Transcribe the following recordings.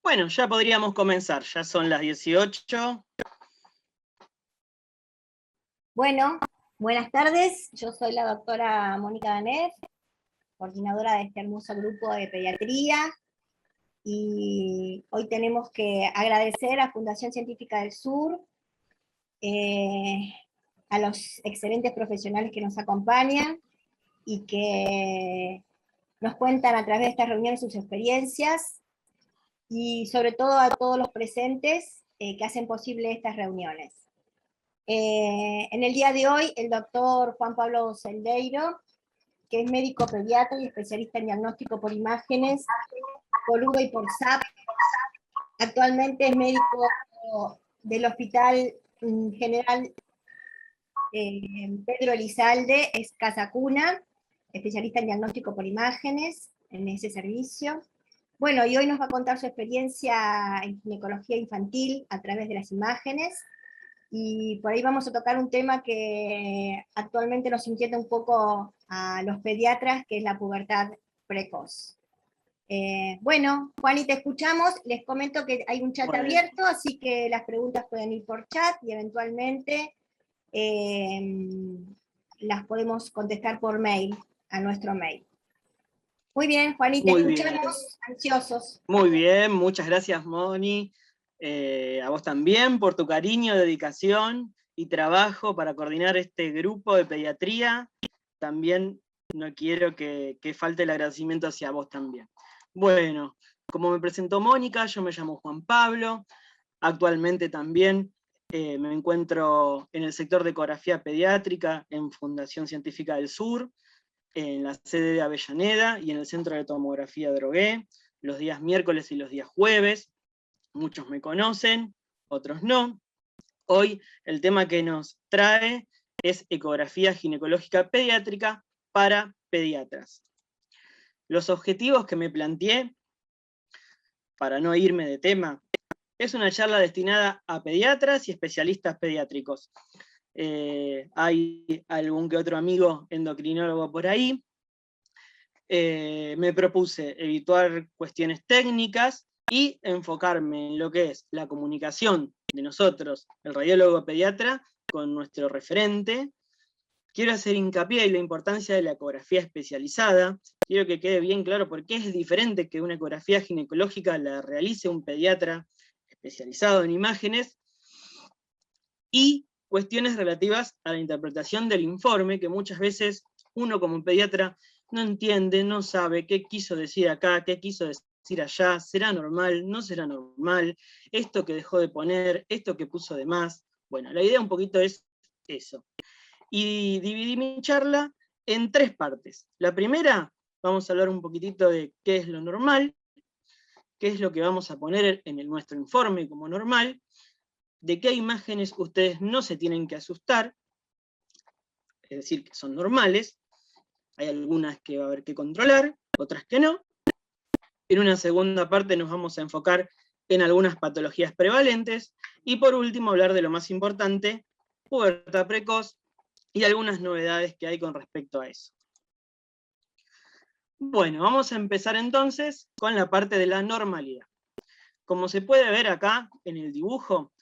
Bueno, ya podríamos comenzar, ya son las 18. Bueno, buenas tardes, yo soy la doctora Mónica Danés, coordinadora de este hermoso grupo de pediatría, y hoy tenemos que agradecer a Fundación Científica del Sur, a los excelentes profesionales que nos acompañan y que nos cuentan a través de estas reuniones sus experiencias, y sobre todo a todos los presentes que hacen posible estas reuniones. En el día de hoy, el doctor Juan Pablo Celdeiro, que es médico pediatra y especialista en diagnóstico por imágenes, por UVA y por SAP, actualmente es médico del Hospital General Pedro Elizalde, es Casa Cuna, especialista en diagnóstico por imágenes en ese servicio. Bueno, y hoy nos va a contar su experiencia en ginecología infantil a través de las imágenes, y por ahí vamos a tocar un tema que actualmente nos inquieta un poco a los pediatras, que es la pubertad precoz. Bueno, Juan, y te escuchamos. Les comento que hay un chat abierto, así que las preguntas pueden ir por chat y eventualmente las podemos contestar por mail, a nuestro mail. Muy bien, Juan, y te escuchamos, ansiosos. Muy bien, muchas gracias, Moni. A vos también por tu cariño, dedicación y trabajo para coordinar este grupo de pediatría. También no quiero que falte el agradecimiento hacia vos también. Bueno, como me presentó Mónica, yo me llamo Juan Pablo. Actualmente también me encuentro en el sector de ecografía pediátrica en Fundación Científica del Sur, en la sede de Avellaneda y en el Centro de Tomografía Drogué, los días miércoles y los días jueves. Muchos me conocen, otros no. Hoy el tema que nos trae es ecografía ginecológica pediátrica para pediatras. Los objetivos que me planteé, para no irme de tema, es una charla destinada a pediatras y especialistas pediátricos. Hay algún que otro amigo endocrinólogo por ahí. Me propuse evitar cuestiones técnicas y enfocarme en lo que es la comunicación de nosotros, el radiólogo pediatra, con nuestro referente. Quiero hacer hincapié en la importancia de la ecografía especializada. Quiero que quede bien claro por qué es diferente que una ecografía ginecológica la realice un pediatra especializado en imágenes, y cuestiones relativas a la interpretación del informe, que muchas veces uno como pediatra no entiende, no sabe qué quiso decir acá, qué quiso decir allá, será normal, no será normal, esto que dejó de poner, esto que puso de más. Bueno, la idea un poquito es eso. Y dividí mi charla en 3 partes. La primera, vamos a hablar un poquitito de qué es lo normal, qué es lo que vamos a poner en nuestro informe como normal, de qué imágenes ustedes no se tienen que asustar, es decir, que son normales. Hay algunas que va a haber que controlar, otras que no. En una segunda parte nos vamos a enfocar en algunas patologías prevalentes, y por último hablar de lo más importante, pubertad precoz, y algunas novedades que hay con respecto a eso. Bueno, vamos a empezar entonces con la parte de la normalidad. Como se puede ver acá en el dibujo,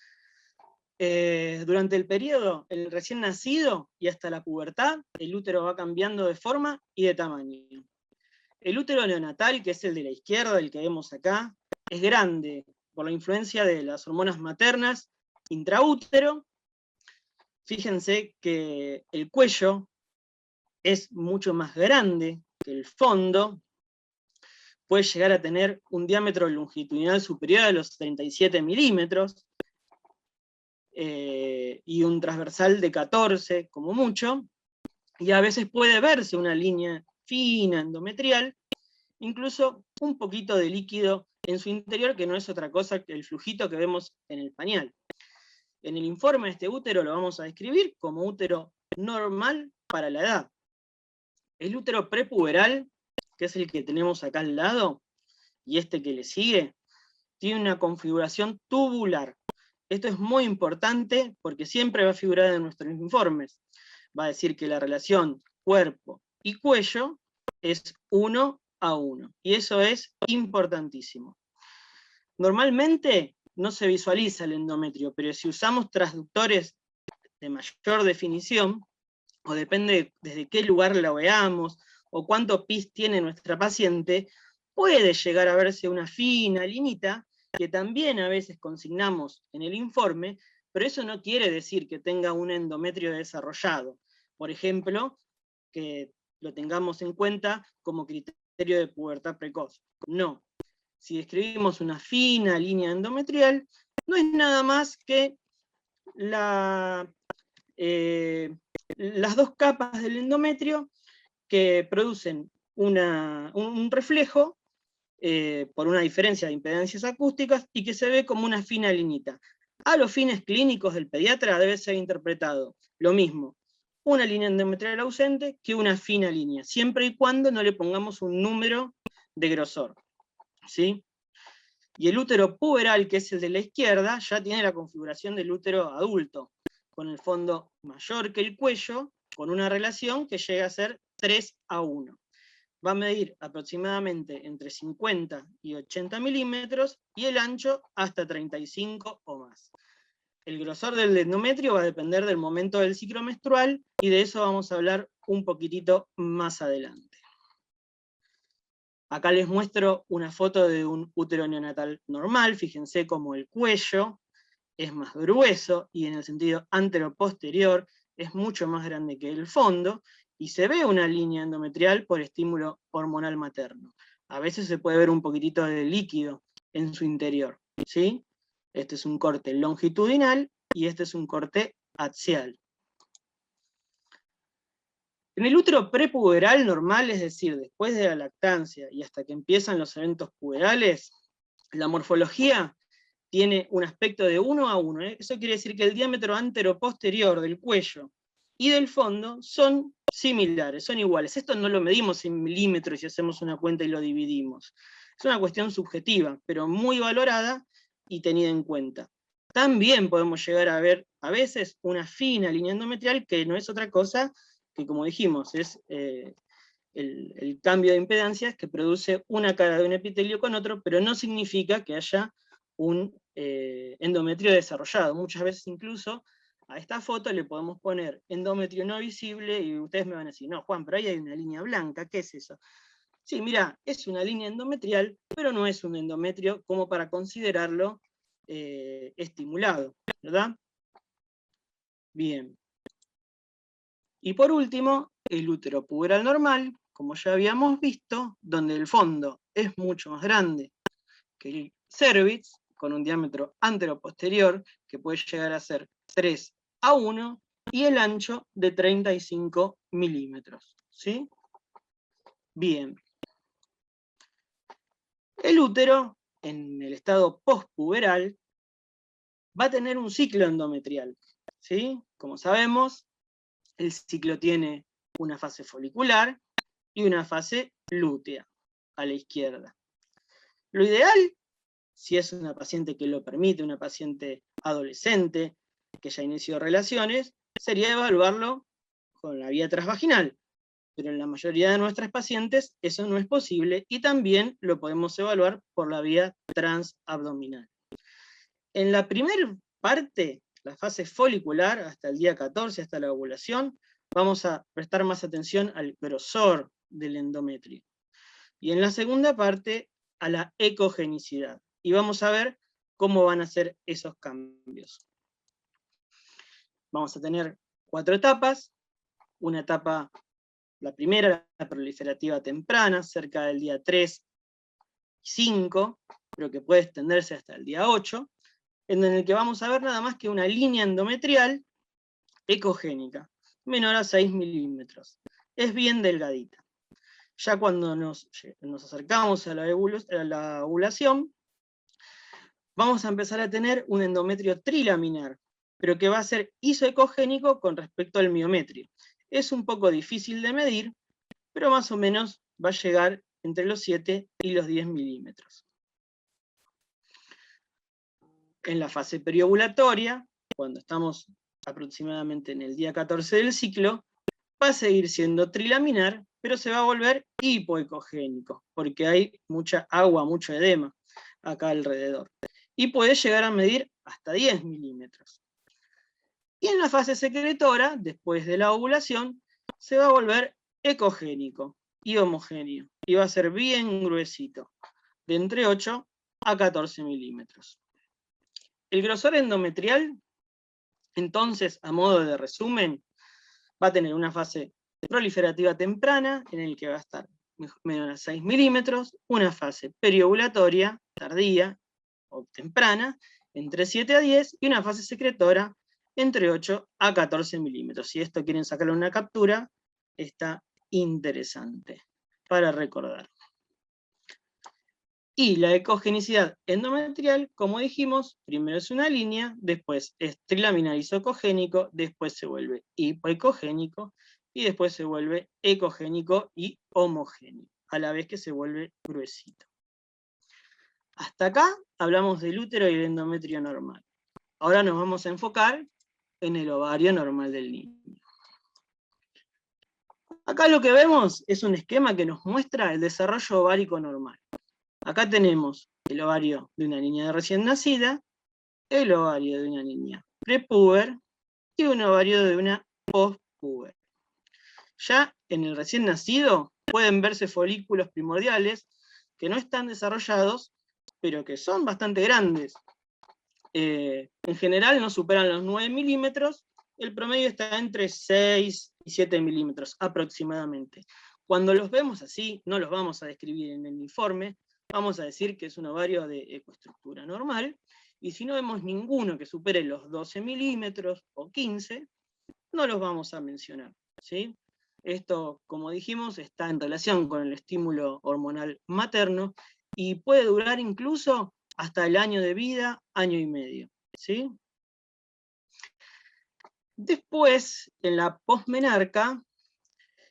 durante el periodo, el recién nacido y hasta la pubertad, el útero va cambiando de forma y de tamaño. El útero neonatal, que es el de la izquierda, el que vemos acá, es grande por la influencia de las hormonas maternas intraútero. Fíjense que el cuello es mucho más grande que el fondo, puede llegar a tener un diámetro longitudinal superior a los 37 milímetros, y un transversal de 14 como mucho, y a veces puede verse una línea fina endometrial, incluso un poquito de líquido en su interior, que no es otra cosa que el flujito que vemos en el pañal. En el informe de este útero lo vamos a describir como útero normal para la edad. El útero prepuberal, que es el que tenemos acá al lado, y este que le sigue, tiene una configuración tubular. Esto es muy importante porque siempre va a figurar en nuestros informes. Va a decir que la relación cuerpo y cuello es 1 a 1. Y eso es importantísimo. Normalmente no se visualiza el endometrio, pero si usamos transductores de mayor definición, o depende desde qué lugar lo veamos, o cuánto pis tiene nuestra paciente, puede llegar a verse una fina linita, que también a veces consignamos en el informe, pero eso no quiere decir que tenga un endometrio desarrollado. Por ejemplo, que lo tengamos en cuenta como criterio de pubertad precoz. No. Si describimos una fina línea endometrial, no es nada más que las dos capas del endometrio que producen un reflejo por una diferencia de impedancias acústicas y que se ve como una fina linita. A los fines clínicos del pediatra debe ser interpretado lo mismo, una línea endometrial ausente que una fina línea, siempre y cuando no le pongamos un número de grosor. ¿Sí? Y el útero puberal, que es el de la izquierda, ya tiene la configuración del útero adulto, con el fondo mayor que el cuello, con una relación que llega a ser 3:1. Va a medir aproximadamente entre 50 y 80 milímetros, y el ancho hasta 35 o más. El grosor del endometrio va a depender del momento del ciclo menstrual, y de eso vamos a hablar un poquitito más adelante. Acá les muestro una foto de un útero neonatal normal. Fíjense cómo el cuello es más grueso y en el sentido anteroposterior es mucho más grande que el fondo, y se ve una línea endometrial por estímulo hormonal materno. A veces se puede ver un poquitito de líquido en su interior, ¿sí? Este es un corte longitudinal y este es un corte axial. En el útero prepuberal normal, es decir, después de la lactancia y hasta que empiezan los eventos puberales, la morfología tiene un aspecto de 1:1. Eso quiere decir que el diámetro anteroposterior del cuello y del fondo son similares, son iguales. Esto no lo medimos en milímetros y hacemos una cuenta y lo dividimos. Es una cuestión subjetiva, pero muy valorada y tenida en cuenta. También podemos llegar a ver a veces una fina línea endometrial, que no es otra cosa que, como dijimos, es el cambio de impedancias que produce una cara de un epitelio con otro, pero no significa que haya un endometrio desarrollado. Muchas veces incluso a esta foto le podemos poner endometrio no visible, y ustedes me van a decir, no, Juan, pero ahí hay una línea blanca, ¿qué es eso? Sí, mira, es una línea endometrial, pero no es un endometrio como para considerarlo estimulado, ¿verdad? Bien. Y por último, el útero puberal normal, como ya habíamos visto, donde el fondo es mucho más grande que el cérvix, con un diámetro anteroposterior que puede llegar a ser 3:1, y el ancho de 35 milímetros. ¿Sí? Bien. El útero, en el estado postpuberal, va a tener un ciclo endometrial. ¿Sí? Como sabemos, el ciclo tiene una fase folicular y una fase lútea, a la izquierda. Lo ideal, si es una paciente que lo permite, una paciente adolescente que ya inició relaciones, sería evaluarlo con la vía transvaginal. Pero en la mayoría de nuestras pacientes eso no es posible, y también lo podemos evaluar por la vía transabdominal. En la primera parte, la fase folicular, hasta el día 14, hasta la ovulación, vamos a prestar más atención al grosor del endometrio. Y en la segunda parte, a la ecogenicidad. Y vamos a ver cómo van a ser esos cambios. Vamos a tener 4 etapas. Una etapa, la primera, la proliferativa temprana, cerca del día 3 y 5, pero que puede extenderse hasta el día 8, en el que vamos a ver nada más que una línea endometrial ecogénica, menor a 6 milímetros. Es bien delgadita. Ya cuando nos acercamos a la ovulación, vamos a empezar a tener un endometrio trilaminar, pero que va a ser isoecogénico con respecto al miometrio. Es un poco difícil de medir, pero más o menos va a llegar entre los 7 y los 10 milímetros. En la fase periovulatoria, cuando estamos aproximadamente en el día 14 del ciclo, va a seguir siendo trilaminar, pero se va a volver hipoecogénico, porque hay mucha agua, mucho edema. acá alrededor. Y puede llegar a medir hasta 10 milímetros. Y en la fase secretora, después de la ovulación, se va a volver ecogénico y homogéneo. Y va a ser bien gruesito, de entre 8 a 14 milímetros. El grosor endometrial, entonces, a modo de resumen, va a tener una fase proliferativa temprana, en el que va a estar menor a 6 milímetros, una fase periovulatoria, tardía o temprana, entre 7 a 10, y una fase secretora, entre 8 a 14 milímetros. Si esto quieren sacarle una captura, está interesante para recordar. Y la ecogenicidad endometrial, como dijimos, primero es una línea, después es trilaminar isocogénico, después se vuelve hipoecogénico, y después se vuelve ecogénico y homogéneo, a la vez que se vuelve gruesito. Hasta acá hablamos del útero y el endometrio normal. Ahora nos vamos a enfocar en el ovario normal del niño. Acá lo que vemos es un esquema que nos muestra el desarrollo ovárico normal. Acá tenemos el ovario de una niña recién nacida, el ovario de una niña prepuber y un ovario de una postpuber. Ya en el recién nacido pueden verse folículos primordiales que no están desarrollados, pero que son bastante grandes. En general no superan los 9 milímetros, el promedio está entre 6 y 7 milímetros aproximadamente. Cuando los vemos así, no los vamos a describir en el informe, vamos a decir que es un ovario de ecoestructura normal, y si no vemos ninguno que supere los 12 milímetros o 15, no los vamos a mencionar, ¿sí? Esto, como dijimos, está en relación con el estímulo hormonal materno, y puede durar incluso hasta el año de vida, año y medio, ¿sí? Después, en la posmenarca,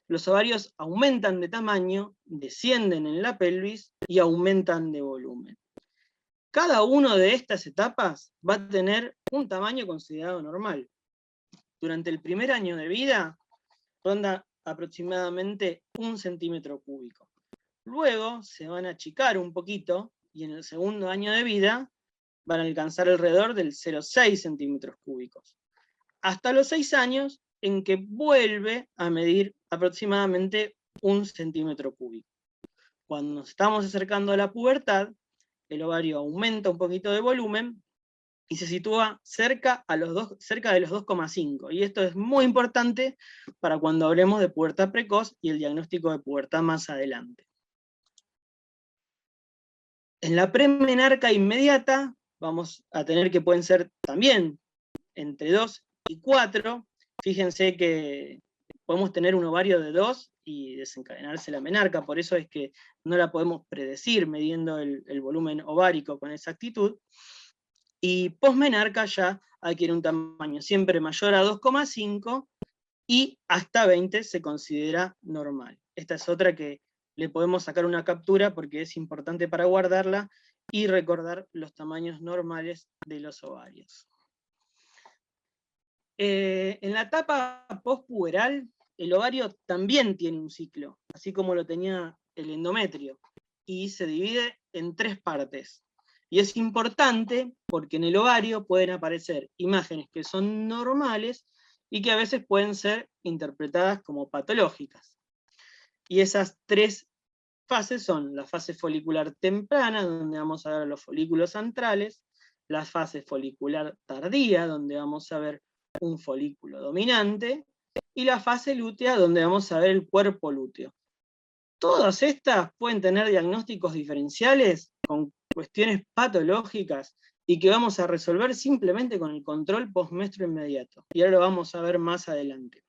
los ovarios aumentan de tamaño, descienden en la pelvis y aumentan de volumen. Cada una de estas etapas va a tener un tamaño considerado normal. Durante el primer año de vida, ronda aproximadamente 1 centímetro cúbico. Luego se van a achicar un poquito, y en el segundo año de vida van a alcanzar alrededor del 0,6 centímetros cúbicos. Hasta los 6 años, en que vuelve a medir aproximadamente 1 centímetro cúbico. Cuando nos estamos acercando a la pubertad, el ovario aumenta un poquito de volumen y se sitúa cerca de los 2,5. Y esto es muy importante para cuando hablemos de pubertad precoz y el diagnóstico de pubertad más adelante. En la premenarca inmediata vamos a tener que pueden ser también entre 2 y 4. Fíjense que podemos tener un ovario de 2 y desencadenarse la menarca, por eso es que no la podemos predecir midiendo el volumen ovárico con exactitud. Y posmenarca ya adquiere un tamaño siempre mayor a 2,5 y hasta 20 se considera normal. Esta es otra que le podemos sacar una captura porque es importante para guardarla y recordar los tamaños normales de los ovarios. En la etapa postpuberal, el ovario también tiene un ciclo, así como lo tenía el endometrio, y se divide en 3 partes. Y es importante porque en el ovario pueden aparecer imágenes que son normales y que a veces pueden ser interpretadas como patológicas. Y esas 3 fases son la fase folicular temprana, donde vamos a ver los folículos antrales, la fase folicular tardía, donde vamos a ver un folículo dominante, y la fase lútea, donde vamos a ver el cuerpo lúteo. Todas estas pueden tener diagnósticos diferenciales con cuestiones patológicas y que vamos a resolver simplemente con el control postmenstruo inmediato. Y ahora lo vamos a ver más adelante.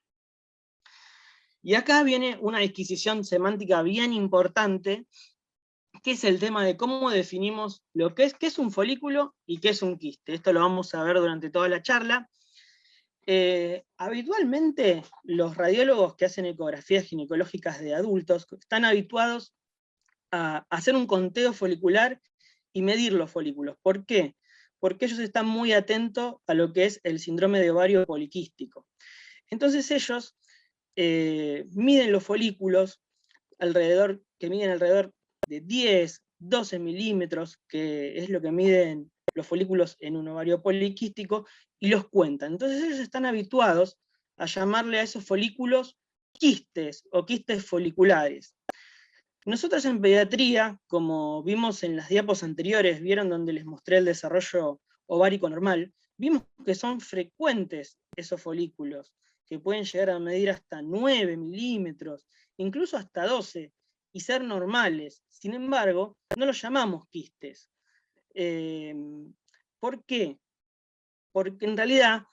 Y acá viene una disquisición semántica bien importante, que es el tema de cómo definimos lo que es, qué es un folículo y qué es un quiste. Esto lo vamos a ver durante toda la charla. Habitualmente los radiólogos que hacen ecografías ginecológicas de adultos están habituados a hacer un conteo folicular y medir los folículos. ¿Por qué? Porque ellos están muy atentos a lo que es el síndrome de ovario poliquístico. Entonces ellos miden los folículos que miden alrededor de 10 12 milímetros, que es lo que miden los folículos en un ovario poliquístico, y los cuentan. Entonces ellos están habituados a llamarle a esos folículos quistes o quistes foliculares. Nosotros en pediatría, como vimos en las diapos anteriores, vieron donde les mostré el desarrollo ovárico normal, vimos que son frecuentes esos folículos, que pueden llegar a medir hasta 9 milímetros, incluso hasta 12, y ser normales. Sin embargo, no los llamamos quistes. ¿Por qué? Porque en realidad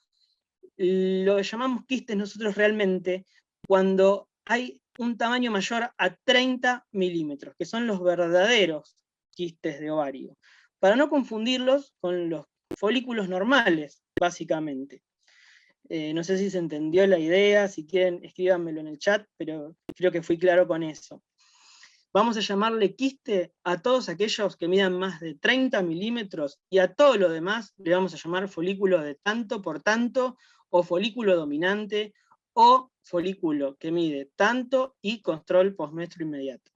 lo llamamos quistes nosotros realmente cuando hay un tamaño mayor a 30 milímetros, que son los verdaderos quistes de ovario, para no confundirlos con los folículos normales, básicamente. No sé si se entendió la idea, si quieren escríbanmelo en el chat, pero creo que fui claro con eso. Vamos a llamarle quiste a todos aquellos que midan más de 30 milímetros, y a todo lo demás le vamos a llamar folículo de tanto por tanto, o folículo dominante, o folículo que mide tanto y control postmenstruo inmediato.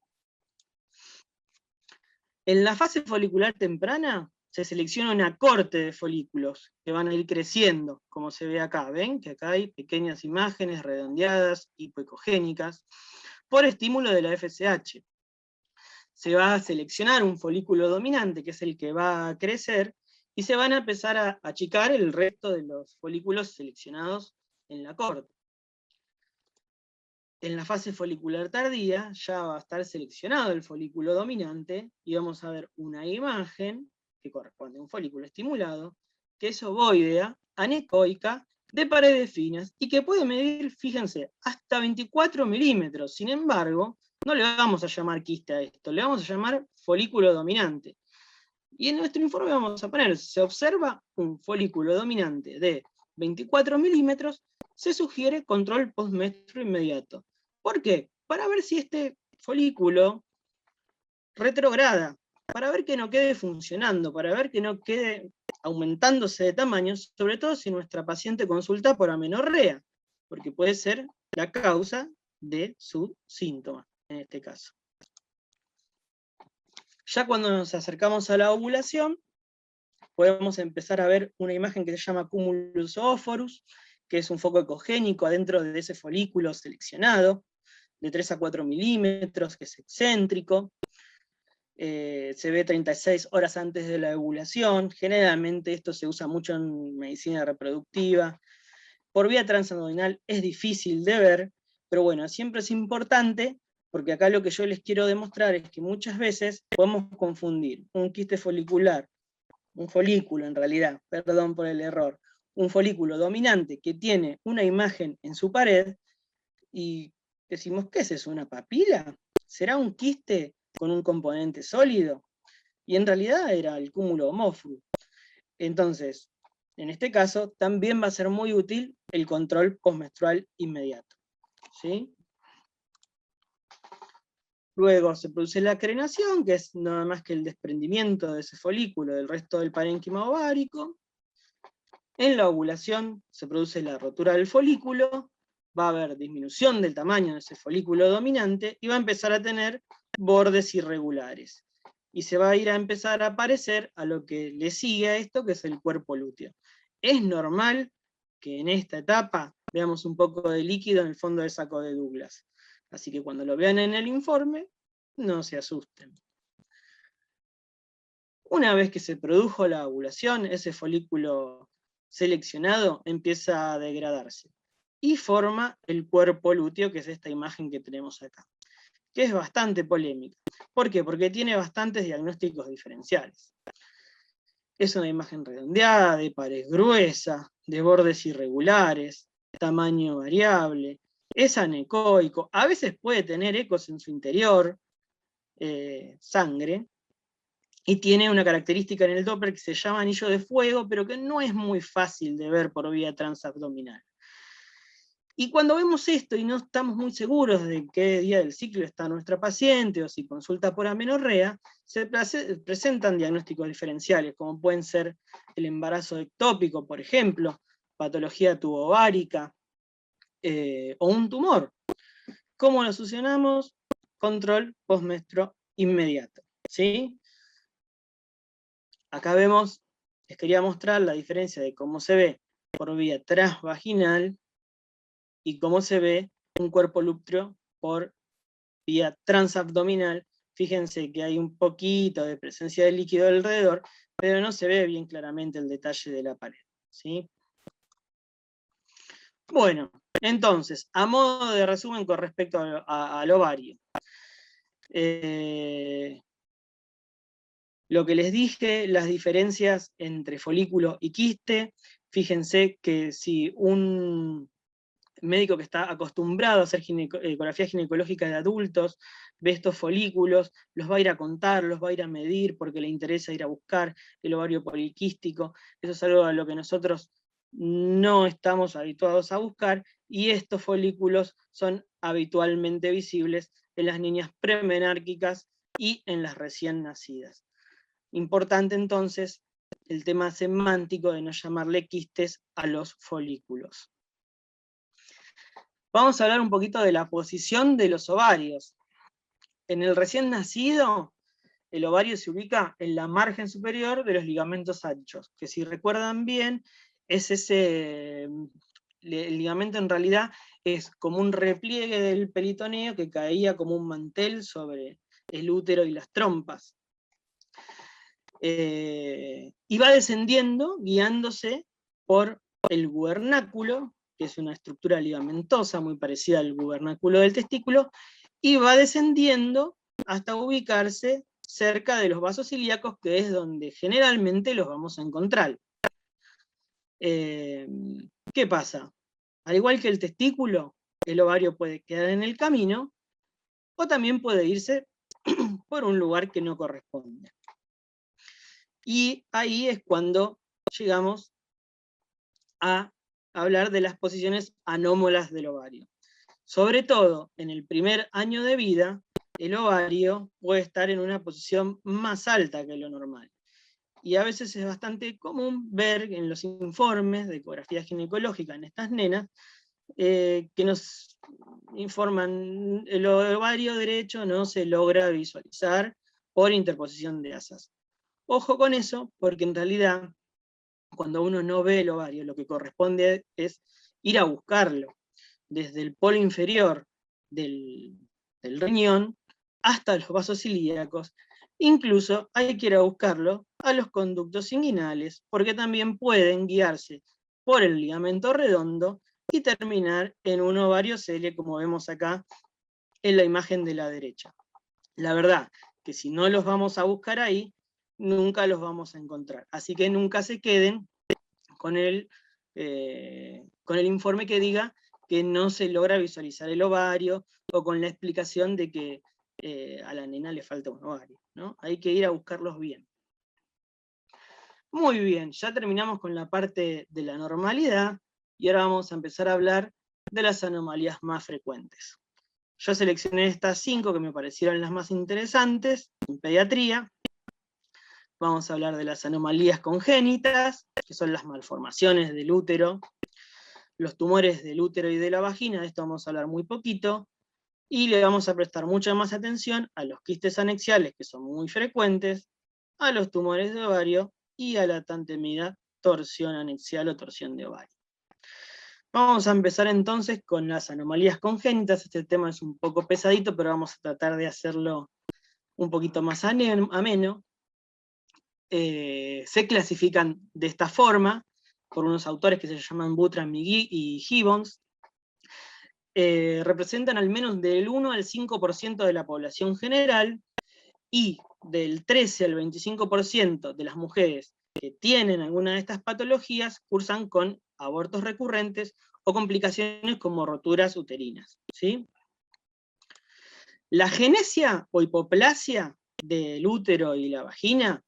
En la fase folicular temprana se selecciona una corte de folículos que van a ir creciendo, como se ve acá. ¿Ven? Que acá hay pequeñas imágenes redondeadas, hipoecogénicas, por estímulo de la FSH. Se va a seleccionar un folículo dominante, que es el que va a crecer, y se van a empezar a achicar el resto de los folículos seleccionados en la corte. En la fase folicular tardía ya va a estar seleccionado el folículo dominante, y vamos a ver una imagen que corresponde a un folículo estimulado, que es ovoidea, anecoica, de paredes finas, y que puede medir, fíjense, hasta 24 milímetros. Sin embargo, no le vamos a llamar quiste a esto, le vamos a llamar folículo dominante. Y en nuestro informe vamos a poner, se observa un folículo dominante de 24 milímetros, se sugiere control postmenstruo inmediato. ¿Por qué? Para ver si este folículo retrograda, para ver que no quede funcionando, para ver que no quede aumentándose de tamaño, sobre todo si nuestra paciente consulta por amenorrea, porque puede ser la causa de su síntoma, en este caso. Ya cuando nos acercamos a la ovulación, podemos empezar a ver una imagen que se llama cumulus oophorus, que es un foco ecogénico adentro de ese folículo seleccionado, de 3 a 4 milímetros, que es excéntrico. Se ve 36 horas antes de la ovulación. Generalmente esto se usa mucho en medicina reproductiva. Por vía transabdominal es difícil de ver, pero bueno, siempre es importante, porque acá lo que yo les quiero demostrar es que muchas veces podemos confundir un quiste folicular, un folículo en realidad, perdón por el error, un folículo dominante que tiene una imagen en su pared, y decimos, ¿qué es eso? ¿Una papila? ¿Será un quiste con un componente sólido? Y en realidad era el cúmulo homófilo. Entonces, en este caso, también va a ser muy útil el control postmenstrual inmediato. ¿Sí? Luego se produce la crenación, que es nada más que el desprendimiento de ese folículo del resto del parénquima ovárico. En la ovulación se produce la rotura del folículo, va a haber disminución del tamaño de ese folículo dominante, y va a empezar a tener bordes irregulares. Y se va a ir a empezar a parecer a lo que le sigue a esto, que es el cuerpo lúteo. Es normal que en esta etapa veamos un poco de líquido en el fondo del saco de Douglas. Así que cuando lo vean en el informe, no se asusten. Una vez que se produjo la ovulación, ese folículo seleccionado empieza a degradarse y forma el cuerpo lúteo, que es esta imagen que tenemos acá, que es bastante polémica. ¿Por qué? Porque tiene bastantes diagnósticos diferenciales. Es una imagen redondeada, de pared gruesa, de bordes irregulares, tamaño variable, es anecoico, a veces puede tener ecos en su interior, sangre, y tiene una característica en el Doppler que se llama anillo de fuego, pero que no es muy fácil de ver por vía transabdominal. Y cuando vemos esto y no estamos muy seguros de qué día del ciclo está nuestra paciente, o si consulta por amenorrea, se presentan diagnósticos diferenciales, como pueden ser el embarazo ectópico, por ejemplo, patología tubovárica, o un tumor. ¿Cómo lo solucionamos? Control postmenstruo inmediato. ¿sí? Acá vemos, les quería mostrar la diferencia de cómo se ve por vía transvaginal y cómo se ve un cuerpo lúteo por vía transabdominal. Fíjense que hay un poquito de presencia de líquido alrededor, pero no se ve bien claramente el detalle de la pared, ¿sí? Bueno, entonces, a modo de resumen con respecto al ovario. Lo que les dije, las diferencias entre folículo y quiste, fíjense que si un médico que está acostumbrado a hacer ecografía ginecológica de adultos, ve estos folículos, los va a ir a contar, los va a ir a medir, porque le interesa ir a buscar el ovario poliquístico. Eso es algo a lo que nosotros no estamos habituados a buscar, y estos folículos son habitualmente visibles en las niñas premenárquicas y en las recién nacidas. Importante entonces el tema semántico de no llamarle quistes a los folículos. Vamos a hablar un poquito de la posición de los ovarios. En el recién nacido, el ovario se ubica en la margen superior de los ligamentos anchos, que si recuerdan bien, es el ligamento en realidad es como un repliegue del peritoneo que caía como un mantel sobre el útero y las trompas. Y va descendiendo, guiándose por el gubernáculo, que es una estructura ligamentosa muy parecida al gubernáculo del testículo, y va descendiendo hasta ubicarse cerca de los vasos ilíacos, que es donde generalmente los vamos a encontrar. ¿Qué pasa? Al igual que el testículo, el ovario puede quedar en el camino, o también puede irse por un lugar que no corresponde. Y ahí es cuando llegamos a hablar de las posiciones anómalas del ovario. Sobre todo en el primer año de vida, el ovario puede estar en una posición más alta que lo normal. Y a veces es bastante común ver en los informes de ecografía ginecológica en estas nenas, que nos informan el ovario derecho no se logra visualizar por interposición de asas. Ojo con eso, porque en realidad, cuando uno no ve el ovario, lo que corresponde es ir a buscarlo, desde el polo inferior del riñón hasta los vasos ilíacos. Incluso hay que ir a buscarlo a los conductos inguinales, porque también pueden guiarse por el ligamento redondo y terminar en un ovario cele, como vemos acá en la imagen de la derecha. La verdad que si no los vamos a buscar ahí, nunca los vamos a encontrar. Así que nunca se queden con el informe que diga que no se logra visualizar el ovario, o con la explicación de que a la nena le falta un ovario, ¿no? Hay que ir a buscarlos bien. Muy bien, ya terminamos con la parte de la normalidad, y ahora vamos a empezar a hablar de las anomalías más frecuentes. Yo seleccioné estas 5 que me parecieron las más interesantes en pediatría. Vamos a hablar de las anomalías congénitas, que son las malformaciones del útero, los tumores del útero y de la vagina, de esto vamos a hablar muy poquito, y le vamos a prestar mucha más atención a los quistes anexiales, que son muy frecuentes, a los tumores de ovario y a la tan temida torsión anexial o torsión de ovario. Vamos a empezar entonces con las anomalías congénitas. Este tema es un poco pesadito, pero vamos a tratar de hacerlo un poquito más ameno. Se clasifican de esta forma por unos autores que se llaman Buttram y Gibbons. Representan al menos del 1 al 5% de la población general, y del 13 al 25% de las mujeres que tienen alguna de estas patologías cursan con abortos recurrentes o complicaciones como roturas uterinas, ¿sí? La genesia o hipoplasia del útero y la vagina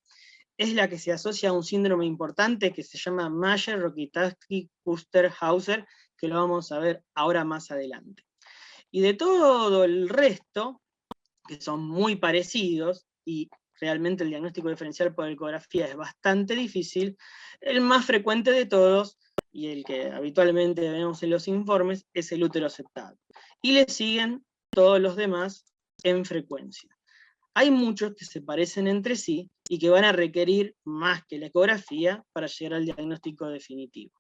es la que se asocia a un síndrome importante que se llama Mayer-Rokitansky-Kuster-Hauser, que lo vamos a ver ahora más adelante. Y de todo el resto, que son muy parecidos, y realmente el diagnóstico diferencial por ecografía es bastante difícil, el más frecuente de todos, y el que habitualmente vemos en los informes, es el útero septado. Y le siguen todos los demás en frecuencia. hay muchos que se parecen entre sí y que van a requerir más que la ecografía para llegar al diagnóstico definitivo.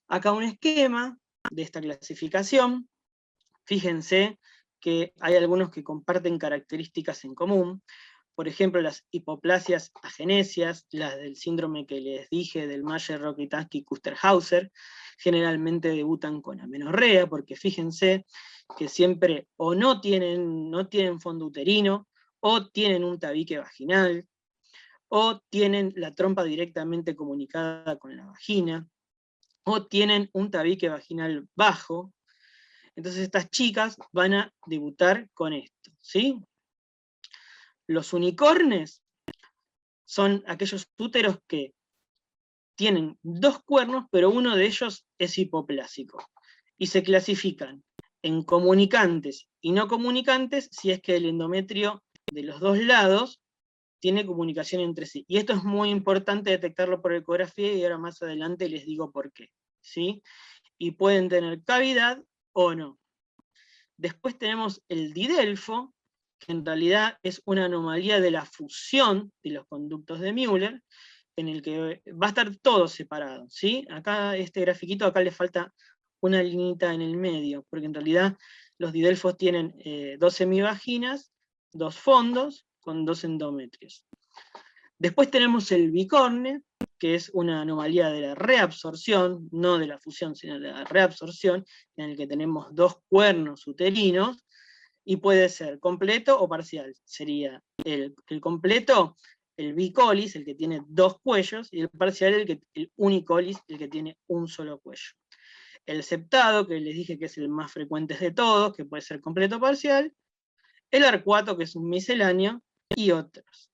Acá un esquema de esta clasificación. Fíjense que hay algunos que comparten características en común. Por ejemplo, las hipoplasias agenesias, las del síndrome que les dije del Mayer-Rokitansky-Kuster-Hauser, generalmente debutan con amenorrea, porque fíjense que siempre o no tienen fondo uterino, o tienen un tabique vaginal, o tienen la trompa directamente comunicada con la vagina, o tienen un tabique vaginal bajo. Entonces estas chicas van a debutar con esto, ¿sí? Los unicornes son aquellos úteros que tienen 2 cuernos, pero uno de ellos es hipoplásico. Y se clasifican en comunicantes y no comunicantes si es que el endometrio de los 2 lados tiene comunicación entre sí. Y esto es muy importante detectarlo por ecografía, y ahora más adelante les digo por qué, ¿sí? Y pueden tener cavidad o no. Después tenemos el didelfo, que en realidad es una anomalía de la fusión de los conductos de Müller, en el que va a estar todo separado, ¿sí? Acá, este grafiquito, acá le falta una liñita en el medio, porque en realidad los didelfos tienen 2 semivaginas, 2 fondos, con 2 endometrios. Después tenemos el bicorne, que es una anomalía de la reabsorción, no de la fusión, sino de la reabsorción, en el que tenemos 2 cuernos uterinos, y puede ser completo o parcial. Sería el completo, el bicolis, el que tiene 2 cuellos, y el parcial, el unicolis, el que tiene un solo cuello. El septado, que les dije que es el más frecuente de todos, que puede ser completo o parcial. El arcuato, que es un misceláneo, y otros.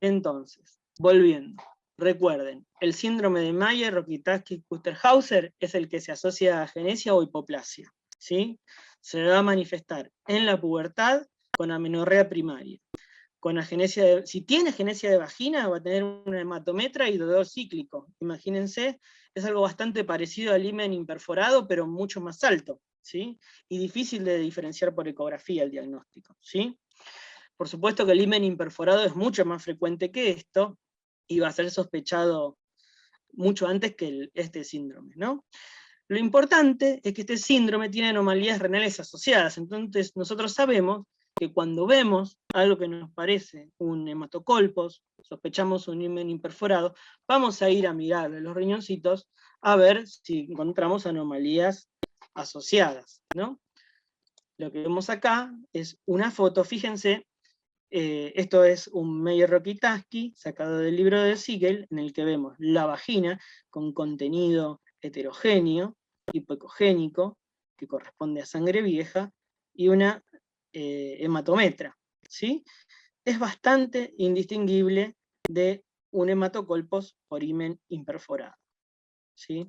Entonces, volviendo, recuerden, el síndrome de Mayer-Rokitansky-Kuster-Hauser es el que se asocia a agenesia o hipoplasia, ¿sí? Se va a manifestar en la pubertad con amenorrea primaria. Con agenesia si tiene agenesia de vagina, va a tener una hematometra y dolor cíclico. Imagínense, es algo bastante parecido al himen imperforado, pero mucho más alto, ¿sí? Y difícil de diferenciar por ecografía el diagnóstico, ¿sí? Por supuesto que el himen imperforado es mucho más frecuente que esto, y va a ser sospechado mucho antes que este síndrome, ¿no? Lo importante es que este síndrome tiene anomalías renales asociadas, entonces nosotros sabemos que cuando vemos algo que nos parece un hematocolpos, sospechamos un himen imperforado, vamos a ir a mirar los riñoncitos a ver si encontramos anomalías asociadas, ¿no? Lo que vemos acá es una foto, fíjense. Esto es un Mayer-Rokitansky sacado del libro de Siegel, en el que vemos la vagina con contenido heterogéneo, hipoecogénico, que corresponde a sangre vieja, y una hematometra, ¿sí? Es bastante indistinguible de un hematocolpos por himen imperforado, ¿sí?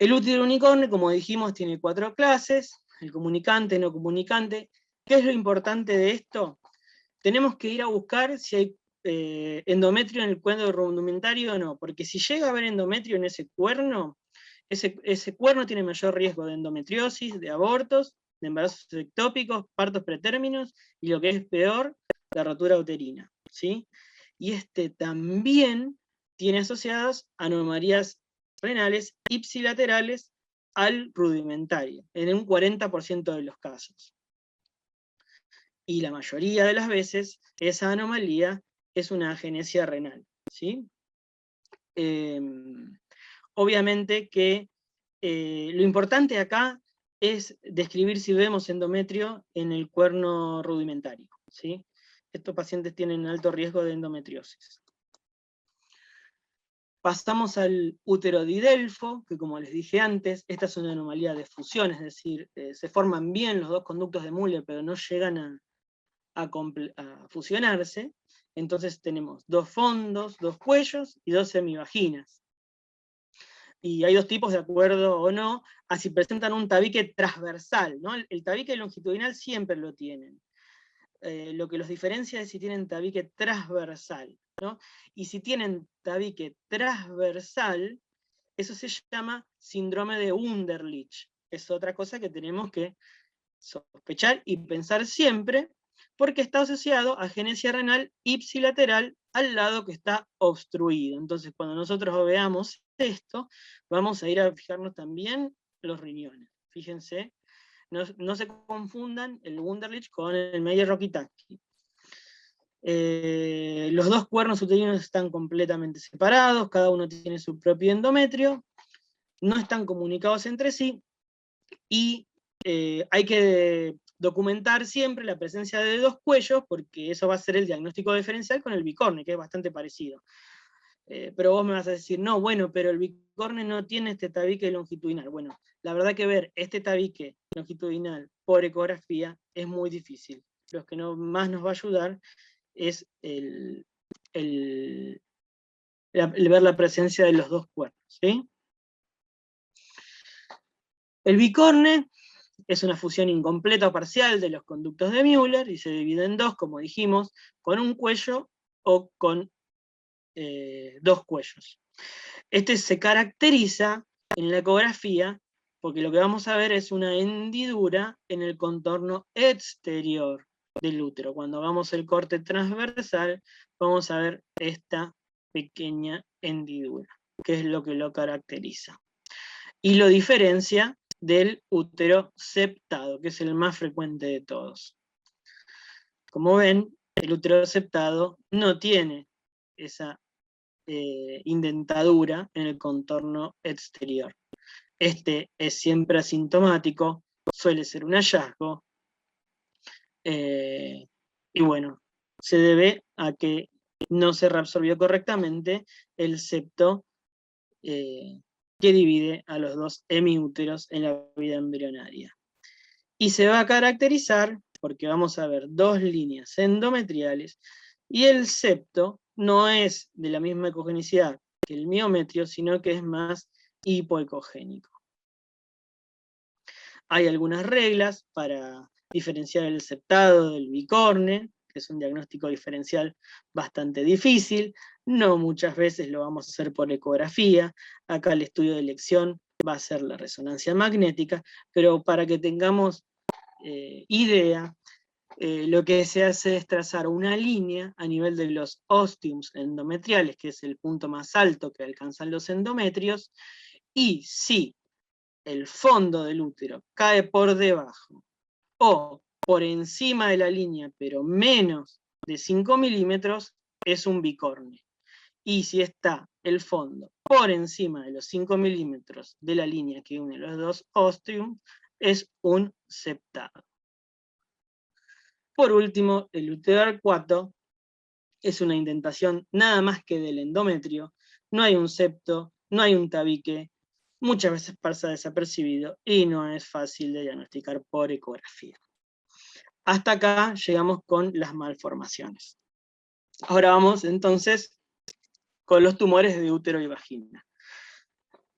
El útero unicornio, como dijimos, tiene 4 clases: el comunicante, no comunicante. ¿Qué es lo importante de esto? Tenemos que ir a buscar si hay endometrio en el cuerno rudimentario o no, porque si llega a haber endometrio en ese cuerno tiene mayor riesgo de endometriosis, de abortos, de embarazos ectópicos, partos pretérminos, y lo que es peor, la rotura uterina, ¿sí? Y este también tiene asociadas anomalías renales ipsilaterales al rudimentario, en un 40% de los casos. Y la mayoría de las veces, esa anomalía es una agenesia renal, ¿sí? Obviamente que lo importante acá es describir si vemos endometrio en el cuerno rudimentario, ¿sí? Estos pacientes tienen alto riesgo de endometriosis. Pasamos al útero didelfo, que como les dije antes, esta es una anomalía de fusión, es decir, se forman bien los 2 conductos de Müller, pero no llegan a fusionarse. Entonces tenemos 2 fondos, 2 cuellos y 2 semivaginas. Y hay 2 tipos, de acuerdo o no, a si presentan un tabique transversal, ¿no? El tabique longitudinal siempre lo tienen. Lo que los diferencia es si tienen tabique transversal, ¿no? Y si tienen tabique transversal, eso se llama síndrome de Wunderlich, es otra cosa que tenemos que sospechar y pensar siempre, porque está asociado a agenesia renal ipsilateral al lado que está obstruido. Entonces, cuando nosotros veamos esto, vamos a ir a fijarnos también los riñones. Fíjense, no se confundan el Wunderlich con el Meyer-Rokitansky. Los dos cuernos uterinos están completamente separados, cada uno tiene su propio endometrio, no están comunicados entre sí, y hay que documentar siempre la presencia de dos cuellos, porque eso va a ser el diagnóstico diferencial con el bicorne, que es bastante parecido. Pero vos me vas a decir, no, bueno, pero el bicorne no tiene este tabique longitudinal. Bueno, la verdad que ver este tabique longitudinal por ecografía es muy difícil. Lo que más nos va a ayudar es el ver la presencia de los dos cuernos, ¿sí? El bicorne es una fusión incompleta o parcial de los conductos de Müller y se divide en dos, como dijimos, con un cuello o con dos cuellos. Este se caracteriza en la ecografía porque lo que vamos a ver es una hendidura en el contorno exterior del útero. Cuando hagamos el corte transversal, vamos a ver esta pequeña hendidura, que es lo que lo caracteriza. Y lo diferencia del útero septado, que es el más frecuente de todos. Como ven, el útero septado no tiene esa indentadura en el contorno exterior. Este es siempre asintomático, suele ser un hallazgo, y bueno, se debe a que no se reabsorbió correctamente el septo que divide a los dos hemiúteros en la vida embrionaria. Y se va a caracterizar porque vamos a ver dos líneas endometriales y el septo no es de la misma ecogenicidad que el miometrio, sino que es más hipoecogénico. Hay algunas reglas para diferenciar el septado del bicorne, que es un diagnóstico diferencial bastante difícil. No muchas veces lo vamos a hacer por ecografía. Acá el estudio de elección va a ser la resonancia magnética, pero para que tengamos idea, lo que se hace es trazar una línea a nivel de los ostiums endometriales, que es el punto más alto que alcanzan los endometrios, y si el fondo del útero cae por debajo o por encima de la línea, pero menos de 5 milímetros, es un bicorne. Y si está el fondo por encima de los 5 milímetros de la línea que une los dos ostiums, es un septado. Por último, el útero arcuato es una indentación nada más que del endometrio, no hay un septo, no hay un tabique, muchas veces pasa desapercibido y no es fácil de diagnosticar por ecografía. Hasta acá llegamos con las malformaciones. Ahora vamos entonces con los tumores de útero y vagina.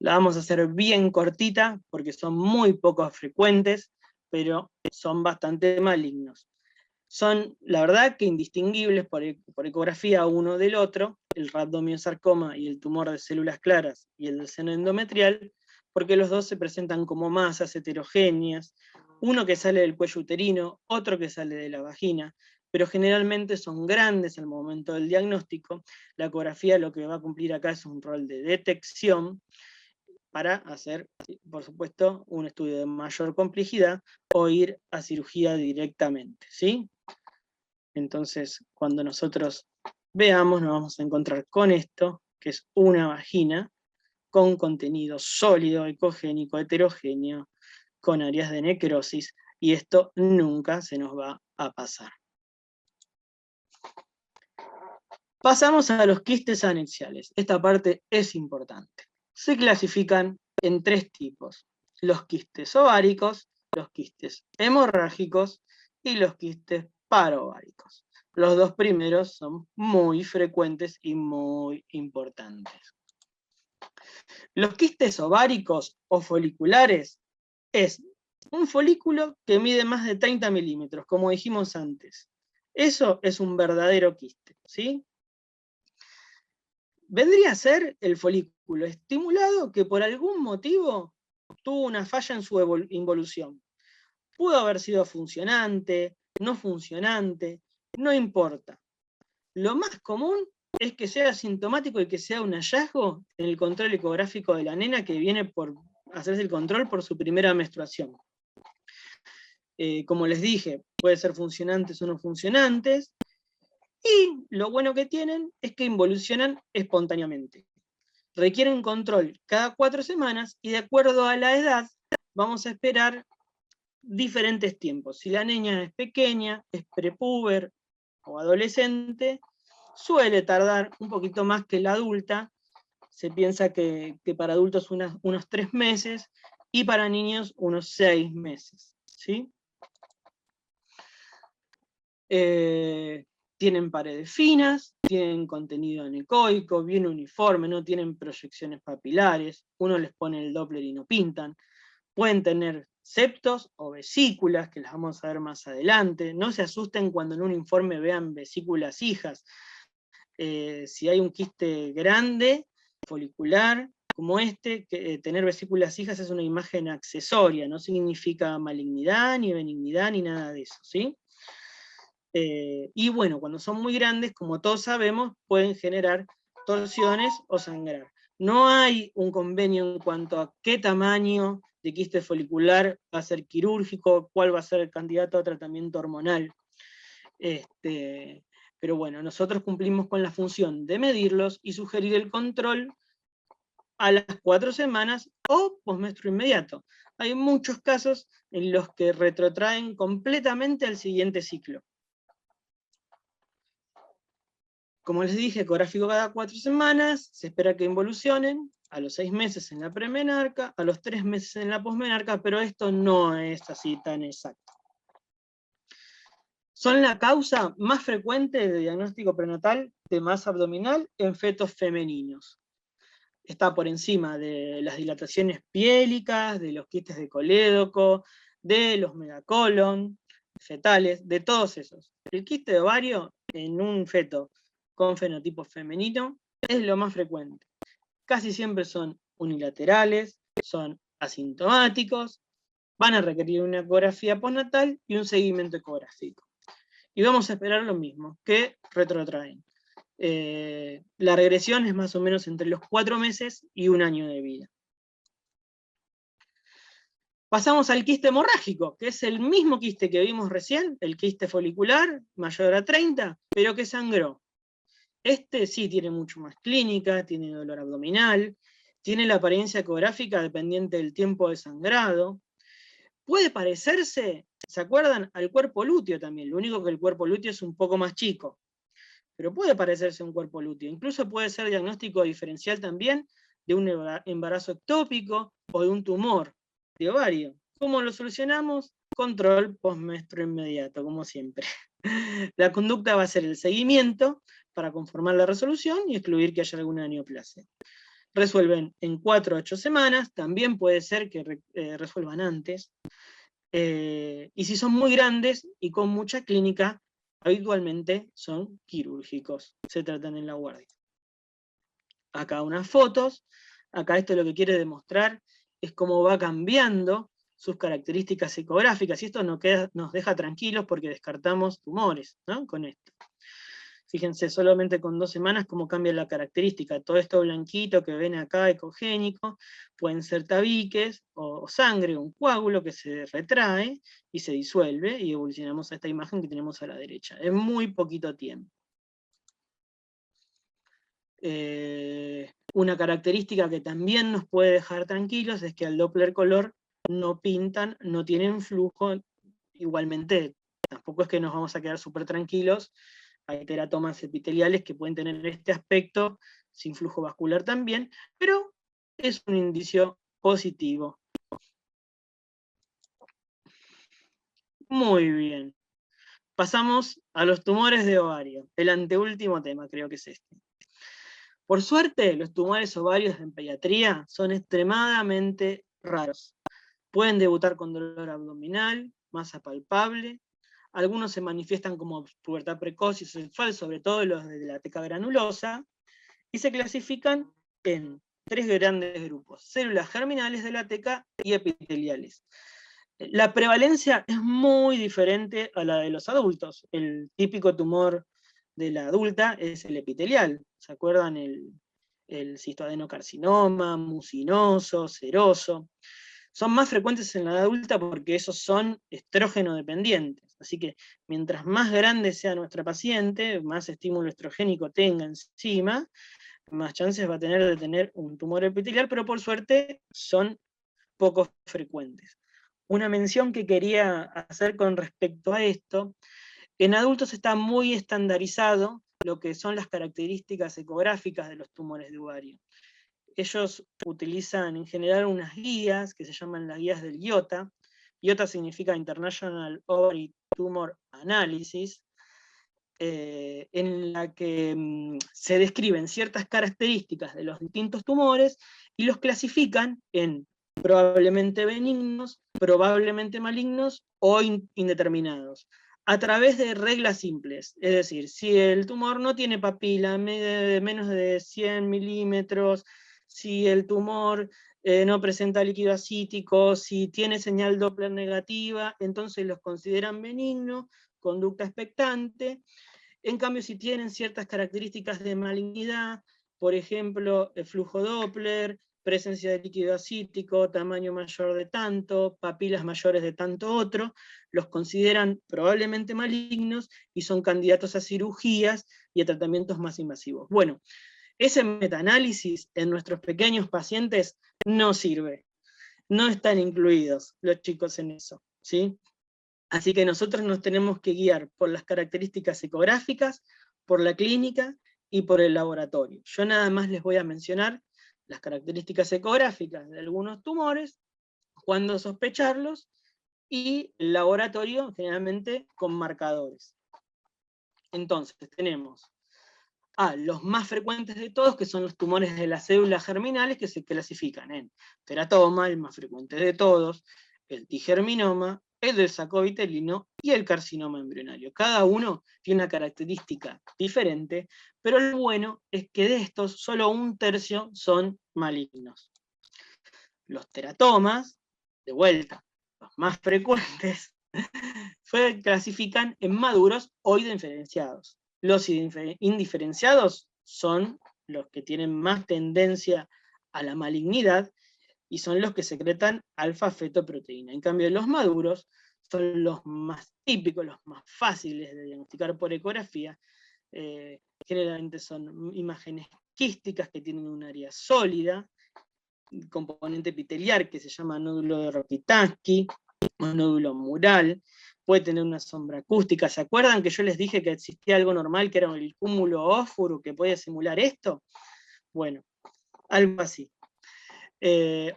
La vamos a hacer bien cortita porque son muy poco frecuentes, pero son bastante malignos. Son, la verdad, que indistinguibles por ecografía uno del otro, el rhabdomyosarcoma y el tumor de células claras y el del seno endometrial, porque los dos se presentan como masas heterogéneas, uno que sale del cuello uterino, otro que sale de la vagina, pero generalmente son grandes al momento del diagnóstico. La ecografía lo que va a cumplir acá es un rol de detección para hacer, por supuesto, un estudio de mayor complejidad o ir a cirugía directamente, ¿sí? Entonces, cuando nosotros veamos, nos vamos a encontrar con esto, que es una vagina con contenido sólido, ecogénico, heterogéneo, con áreas de necrosis, y esto nunca se nos va a pasar. Pasamos a los quistes anexiales. Esta parte es importante. Se clasifican en tres tipos: los quistes ováricos, los quistes hemorrágicos y los quistes paroováricos. Los dos primeros son muy frecuentes y muy importantes. Los quistes ováricos o foliculares es un folículo que mide más de 30 milímetros, como dijimos antes. Eso es un verdadero quiste, ¿sí? Vendría a ser el folículo estimulado que por algún motivo tuvo una falla en su involución. Pudo haber sido funcionante, no funcionante, no importa. Lo más común es que sea asintomático y que sea un hallazgo en el control ecográfico de la nena que viene por hacerse el control por su primera menstruación. Como les dije, puede ser funcionantes o no funcionantes, y lo bueno que tienen es que involucionan espontáneamente. Requieren control cada 4 semanas y de acuerdo a la edad vamos a esperar diferentes tiempos. Si la niña es pequeña, es prepuber o adolescente, suele tardar un poquito más que la adulta. Se piensa que para adultos unos 3 meses y para niños unos 6 meses. ¿Sí? Tienen paredes finas, tienen contenido anecoico, bien uniforme, no tienen proyecciones papilares, uno les pone el Doppler y no pintan. Pueden tener septos o vesículas, que las vamos a ver más adelante. No se asusten cuando en un informe vean vesículas hijas. Si hay un quiste grande, folicular, como este, tener vesículas hijas es una imagen accesoria, no significa malignidad, ni benignidad, ni nada de eso, ¿sí? Y bueno, cuando son muy grandes, como todos sabemos, pueden generar torsiones o sangrar. No hay un convenio en cuanto a qué tamaño de quiste folicular va a ser quirúrgico, cuál va a ser el candidato a tratamiento hormonal. Pero bueno, nosotros cumplimos con la función de medirlos y sugerir el control a las 4 semanas o posmenstruo inmediato. Hay muchos casos en los que retrotraen completamente al siguiente ciclo. Como les dije, ecográfico cada 4 semanas, se espera que involucionen, a los 6 meses en la premenarca, a los 3 meses en la posmenarca, pero esto no es así tan exacto. Son la causa más frecuente de diagnóstico prenatal de masa abdominal en fetos femeninos. Está por encima de las dilataciones piélicas, de los quistes de colédoco, de los megacolon fetales, de todos esos. El quiste de ovario en un feto con fenotipo femenino es lo más frecuente. Casi siempre son unilaterales, son asintomáticos, van a requerir una ecografía postnatal y un seguimiento ecográfico. Y vamos a esperar lo mismo, que retrotraen. La regresión es más o menos entre los 4 meses y 1 año de vida. Pasamos al quiste hemorrágico, que es el mismo quiste que vimos recién, el quiste folicular, mayor a 30, pero que sangró. Este sí tiene mucho más clínica, tiene dolor abdominal, tiene la apariencia ecográfica dependiente del tiempo de sangrado. Puede parecerse, ¿se acuerdan? Al cuerpo lúteo también, lo único que el cuerpo lúteo es un poco más chico. Pero puede parecerse un cuerpo lúteo. Incluso puede ser diagnóstico diferencial también de un embarazo ectópico o de un tumor de ovario. ¿Cómo lo solucionamos? Control postmenstruo inmediato, como siempre. La conducta va a ser el seguimiento para conformar la resolución y excluir que haya alguna neoplasia. Resuelven en 4 a 8 semanas, también puede ser que resuelvan antes. Y si son muy grandes y con mucha clínica, habitualmente son quirúrgicos, se tratan en la guardia. Acá unas fotos, acá esto lo que quiere demostrar es cómo va cambiando sus características ecográficas, y esto nos deja tranquilos porque descartamos tumores, ¿no? Con esto. Fíjense, solamente con 2 semanas cómo cambia la característica. Todo esto blanquito que ven acá, ecogénico, pueden ser tabiques o sangre, un coágulo que se retrae y se disuelve, y evolucionamos a esta imagen que tenemos a la derecha. En muy poquito tiempo. Una característica que también nos puede dejar tranquilos es que al Doppler color no pintan, no tienen flujo. Igualmente, tampoco es que nos vamos a quedar súper tranquilos. Hay teratomas epiteliales que pueden tener este aspecto, sin flujo vascular también, pero es un indicio positivo. Muy bien. Pasamos a los tumores de ovario, el anteúltimo tema, creo que es este. Por suerte, los tumores ovarios en pediatría son extremadamente raros. Pueden debutar con dolor abdominal, masa palpable. Algunos se manifiestan como pubertad precoz y sexual, sobre todo los de la teca granulosa, y se clasifican en tres grandes grupos: células germinales de la teca y epiteliales. La prevalencia es muy diferente a la de los adultos. El típico tumor de la adulta es el epitelial. ¿Se acuerdan? El cistoadenocarcinoma, mucinoso, seroso. Son más frecuentes en la adulta porque esos son estrógeno dependientes. Así que mientras más grande sea nuestra paciente, más estímulo estrogénico tenga encima, más chances va a tener de tener un tumor epitelial, pero por suerte son poco frecuentes. Una mención que quería hacer con respecto a esto: en adultos está muy estandarizado lo que son las características ecográficas de los tumores de ovario. Ellos utilizan en general unas guías que se llaman las guías del IOTA. IOTA significa International Ovary Tumor Analysis, en la que se describen ciertas características de los distintos tumores y los clasifican en probablemente benignos, probablemente malignos o indeterminados, a través de reglas simples. Es decir, si el tumor no tiene papila de menos de 100 milímetros, si el tumor no presenta líquido acítico, si tiene señal Doppler negativa, entonces los consideran benignos, conducta expectante. En cambio, si tienen ciertas características de malignidad, por ejemplo, el flujo Doppler, presencia de líquido acítico, tamaño mayor de tanto, papilas mayores de tanto otro, los consideran probablemente malignos y son candidatos a cirugías y a tratamientos más invasivos. Bueno, ese metaanálisis en nuestros pequeños pacientes no sirve. No están incluidos los chicos en eso, ¿sí? Así que nosotros nos tenemos que guiar por las características ecográficas, por la clínica y por el laboratorio. Yo nada más les voy a mencionar las características ecográficas de algunos tumores, cuándo sospecharlos, y el laboratorio generalmente con marcadores. Entonces tenemos los más frecuentes de todos, que son los tumores de las células germinales, que se clasifican en teratoma, el más frecuente de todos, el T-germinoma, el del saco vitelino y el carcinoma embrionario. Cada uno tiene una característica diferente, pero lo bueno es que de estos solo 1/3 son malignos. Los teratomas, de vuelta, los más frecuentes, se clasifican en maduros o indiferenciados. Los indiferenciados son los que tienen más tendencia a la malignidad y son los que secretan alfa-fetoproteína. En cambio, los maduros son los más típicos, los más fáciles de diagnosticar por ecografía. Generalmente son imágenes quísticas que tienen un área sólida, componente epiteliar que se llama nódulo de Rokitansky o nódulo mural. Puede tener una sombra acústica. ¿Se acuerdan que yo les dije que existía algo normal, que era el cúmulo ósforo, que podía simular esto? Bueno, algo así.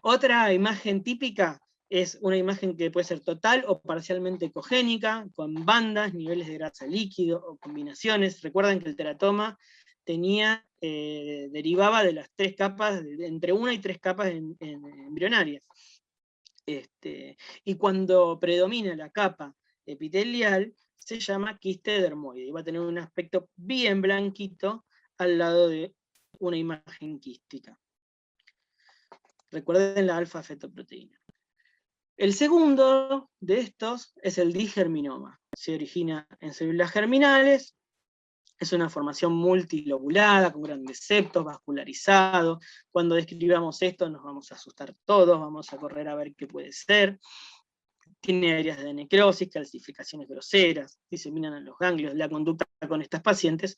Otra imagen típica es una imagen que puede ser total o parcialmente ecogénica, con bandas, niveles de grasa líquido o combinaciones. Recuerden que el teratoma derivaba de las 3 capas, entre 1 y 3 capas embrionarias. Y cuando predomina la capa epitelial, se llama quiste dermoide, y va a tener un aspecto bien blanquito al lado de una imagen quística. Recuerden la alfa-fetoproteína. El segundo de estos es el digerminoma. Se origina en células germinales, es una formación multilobulada, con grandes septos, vascularizado. Cuando describamos esto nos vamos a asustar todos, vamos a correr a ver qué puede ser. Tiene áreas de necrosis, calcificaciones groseras, diseminan a los ganglios. La conducta con estas pacientes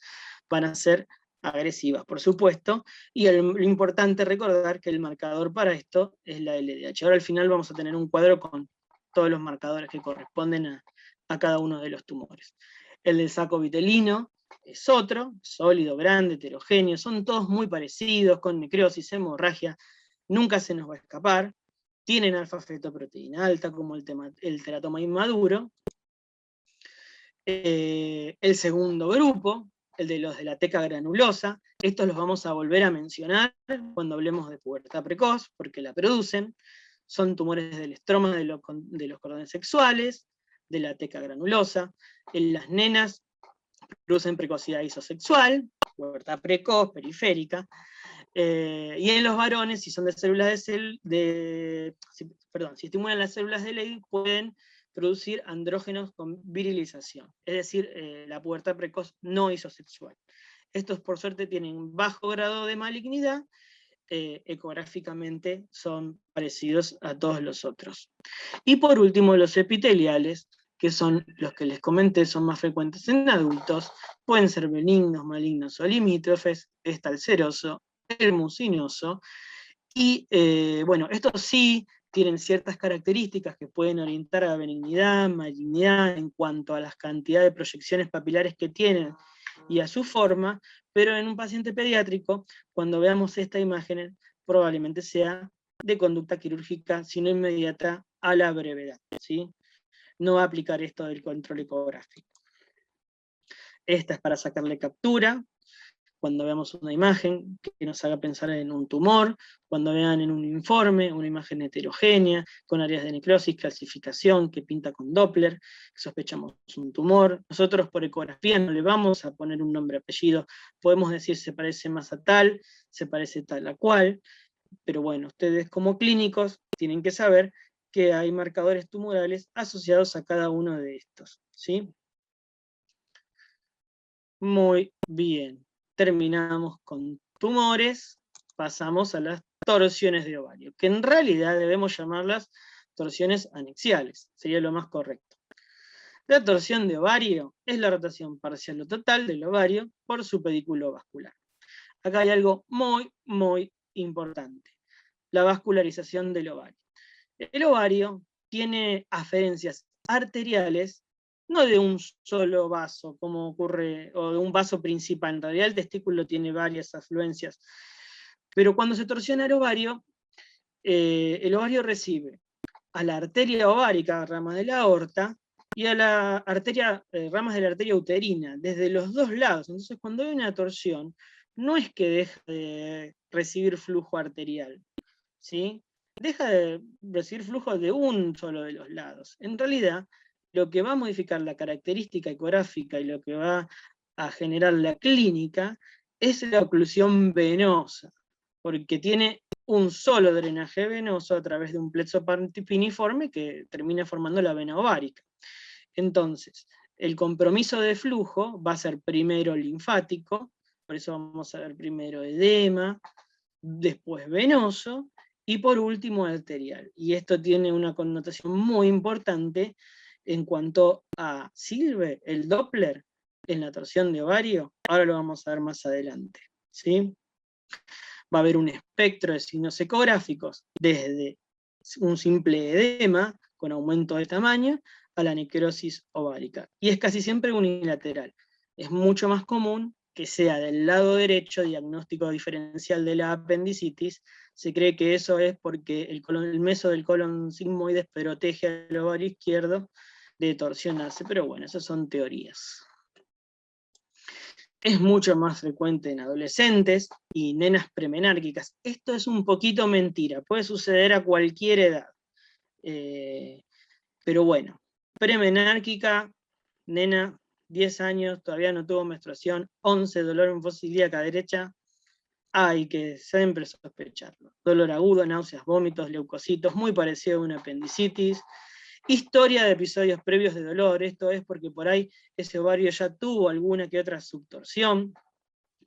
van a ser agresivas, por supuesto, y lo importante recordar que el marcador para esto es la LDH. Ahora al final vamos a tener un cuadro con todos los marcadores que corresponden a cada uno de los tumores. El del saco vitelino es otro, sólido, grande, heterogéneo, son todos muy parecidos, con necrosis, hemorragia, nunca se nos va a escapar. Tienen alfa-fetoproteína alta, como el teratoma inmaduro. El segundo grupo, el de los de la teca granulosa, estos los vamos a volver a mencionar cuando hablemos de pubertad precoz, porque la producen. Son tumores del estroma de los cordones sexuales, de la teca granulosa. En las nenas producen precocidad isosexual, pubertad precoz, periférica. Y en los varones, si son de células si estimulan las células de Leydig, pueden producir andrógenos con virilización, es decir, la pubertad precoz no isosexual. Estos, por suerte, tienen bajo grado de malignidad, ecográficamente son parecidos a todos los otros. Y por último, los epiteliales, que son los que les comenté, son más frecuentes en adultos, pueden ser benignos, malignos o limítrofes, está el seroso, el mucinoso, y bueno, estos sí tienen ciertas características que pueden orientar a benignidad, malignidad en cuanto a las cantidades de proyecciones papilares que tienen y a su forma, pero en un paciente pediátrico, cuando veamos esta imagen, probablemente sea de conducta quirúrgica, sino inmediata a la brevedad, ¿sí? No va a aplicar esto del control ecográfico. Esta es para sacarle captura, cuando veamos una imagen que nos haga pensar en un tumor, cuando vean en un informe una imagen heterogénea, con áreas de necrosis, calcificación, que pinta con Doppler, que sospechamos un tumor. Nosotros por ecografía no le vamos a poner un nombre apellido, podemos decir se parece más a tal, se parece tal a cual, pero bueno, ustedes como clínicos tienen que saber que hay marcadores tumorales asociados a cada uno de estos, ¿sí? Muy bien. Terminamos con tumores, pasamos a las torsiones de ovario, que en realidad debemos llamarlas torsiones anexiales, sería lo más correcto. La torsión de ovario es la rotación parcial o total del ovario por su pedículo vascular. Acá hay algo muy importante, la vascularización del ovario. El ovario tiene aferencias arteriales, no de un solo vaso, como ocurre, o de un vaso principal. En realidad el testículo tiene varias afluencias. Pero cuando se torsiona el ovario recibe a la arteria ovárica, ramas de la aorta, y a la arteria, ramas de la arteria uterina, desde los dos lados. Entonces, cuando hay una torsión, no es que deja de recibir flujo arterial, ¿sí? Deja de recibir flujo de un solo de los lados. En realidad, lo que va a modificar la característica ecográfica y lo que va a generar la clínica es la oclusión venosa, porque tiene un solo drenaje venoso a través de un plexo piniforme que termina formando la vena ovárica. Entonces, el compromiso de flujo va a ser primero linfático, por eso vamos a ver primero edema, después venoso, y por último arterial. Y esto tiene una connotación muy importante en cuanto a sirve el Doppler en la torsión de ovario, ahora lo vamos a ver más adelante, ¿sí? Va a haber un espectro de signos ecográficos, desde un simple edema con aumento de tamaño a la necrosis ovárica. Y es casi siempre unilateral. Es mucho más común que sea del lado derecho, diagnóstico diferencial de la apendicitis. Se cree que eso es porque el meso del colon sigmoides protege al ovario izquierdo de torsionarse, pero bueno, esas son teorías. Es mucho más frecuente en adolescentes y nenas premenárquicas. Esto es un poquito mentira, puede suceder a cualquier edad. Pero bueno, premenárquica, nena, 10 años, todavía no tuvo menstruación, 11, dolor en fosa ilíaca derecha, hay que siempre sospecharlo. Dolor agudo, náuseas, vómitos, leucocitos, muy parecido a una apendicitis. Historia de episodios previos de dolor, esto es porque por ahí ese ovario ya tuvo alguna que otra subtorsión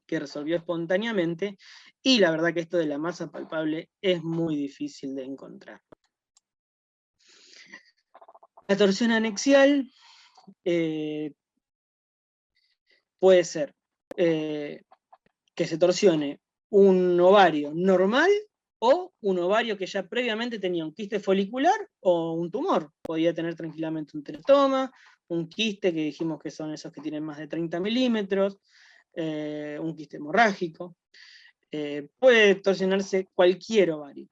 que resolvió espontáneamente, y la verdad que esto de la masa palpable es muy difícil de encontrar. La torsión anexial puede ser que se torsione un ovario normal o un ovario que ya previamente tenía un quiste folicular o un tumor. Podía tener tranquilamente un teratoma, un quiste que dijimos que son esos que tienen más de 30 milímetros, un quiste hemorrágico. Puede torsionarse cualquier ovario.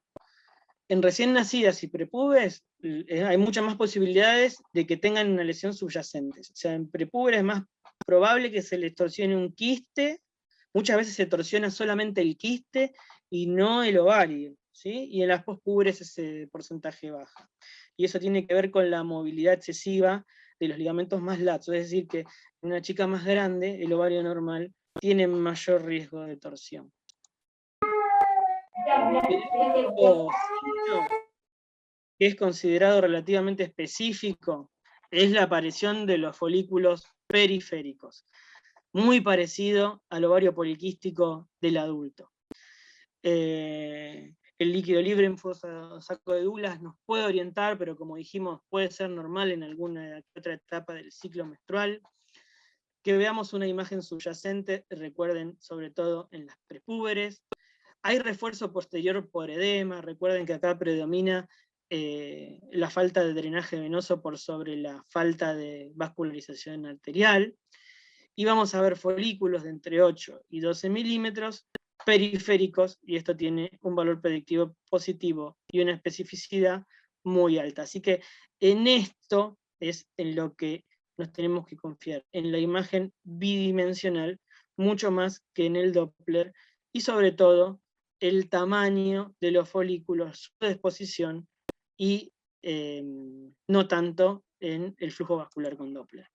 En recién nacidas y prepúberes hay muchas más posibilidades de que tengan una lesión subyacente. O sea, en prepúberes es más probable que se les torsione un quiste. Muchas veces se torsiona solamente el quiste y no el ovario, ¿sí? Y en las pospúberes ese porcentaje baja. Y eso tiene que ver con la movilidad excesiva de los ligamentos más laxos, es decir, que en una chica más grande, el ovario normal tiene mayor riesgo de torsión. El único signo que es considerado relativamente específico es la aparición de los folículos periféricos, muy parecido al ovario poliquístico del adulto. El líquido libre en saco de Douglas nos puede orientar, pero como dijimos, puede ser normal en alguna otra etapa del ciclo menstrual. Que veamos una imagen subyacente, recuerden, sobre todo en las prepúberes. Hay refuerzo posterior por edema, recuerden que acá predomina la falta de drenaje venoso por sobre la falta de vascularización arterial. Y vamos a ver folículos de entre 8 y 12 milímetros periféricos, y esto tiene un valor predictivo positivo y una especificidad muy alta. Así que en esto es en lo que nos tenemos que confiar, en la imagen bidimensional, mucho más que en el Doppler, y sobre todo el tamaño de los folículos, su disposición, y no tanto en el flujo vascular con Doppler.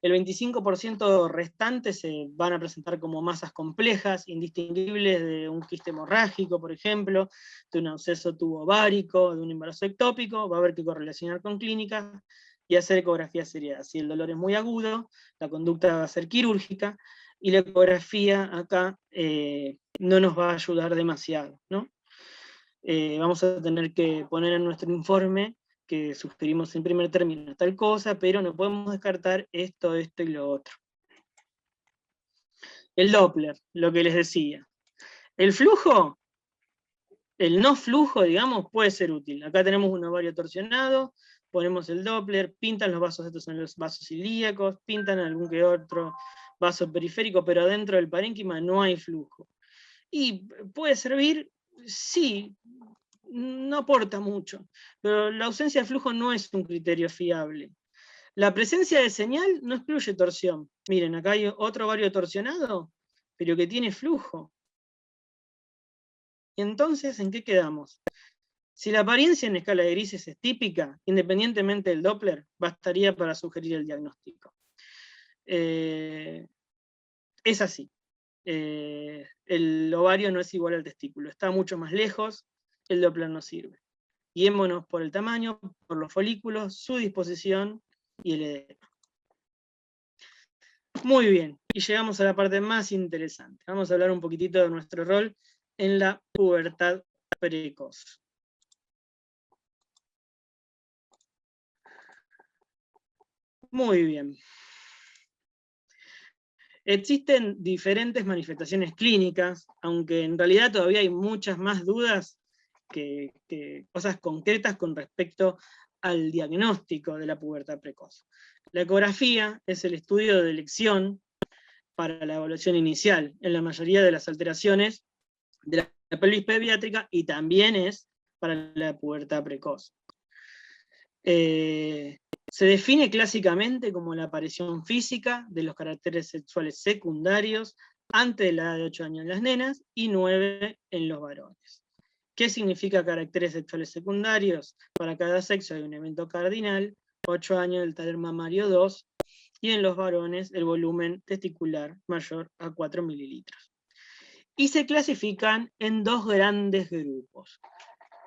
El 25% restante se van a presentar como masas complejas, indistinguibles de un quiste hemorrágico, por ejemplo, de un absceso tubo-ovárico, de un embarazo ectópico. Va a haber que correlacionar con clínicas y hacer ecografía seriada. Si el dolor es muy agudo, la conducta va a ser quirúrgica, y la ecografía acá no nos va a ayudar demasiado, ¿no? Vamos a tener que poner en nuestro informe que sugerimos en primer término tal cosa, pero no podemos descartar esto, esto y lo otro. El Doppler, lo que les decía. El flujo, el no flujo, digamos, puede ser útil. Acá tenemos un ovario torsionado, ponemos el Doppler, pintan los vasos, estos son los vasos ilíacos, pintan algún que otro vaso periférico, pero dentro del parénquima no hay flujo. Y puede servir, sí, no aporta mucho, pero la ausencia de flujo no es un criterio fiable. La presencia de señal no excluye torsión. Miren, acá hay otro ovario torsionado, pero que tiene flujo. Y entonces, ¿en qué quedamos? Si la apariencia en escala de grises es típica, independientemente del Doppler, bastaría para sugerir el diagnóstico. Es así. El ovario no es igual al testículo, está mucho más lejos, el Doppler no sirve. Guiémonos por el tamaño, por los folículos, su disposición y el edema. Muy bien, y llegamos a la parte más interesante. Vamos a hablar un poquitito de nuestro rol en la pubertad precoz. Muy bien. Existen diferentes manifestaciones clínicas, aunque en realidad todavía hay muchas más dudas que cosas concretas con respecto al diagnóstico de la pubertad precoz. La ecografía es el estudio de elección para la evaluación inicial en la mayoría de las alteraciones de la pelvis pediátrica, y también es para la pubertad precoz. Se define clásicamente como la aparición física de los caracteres sexuales secundarios antes de la edad de 8 años en las nenas y 9 en los varones. ¿Qué significa caracteres sexuales secundarios? Para cada sexo hay un evento cardinal, 8 años del taller mamario 2, y en los varones el volumen testicular mayor a 4 mililitros. Y se clasifican en dos grandes grupos.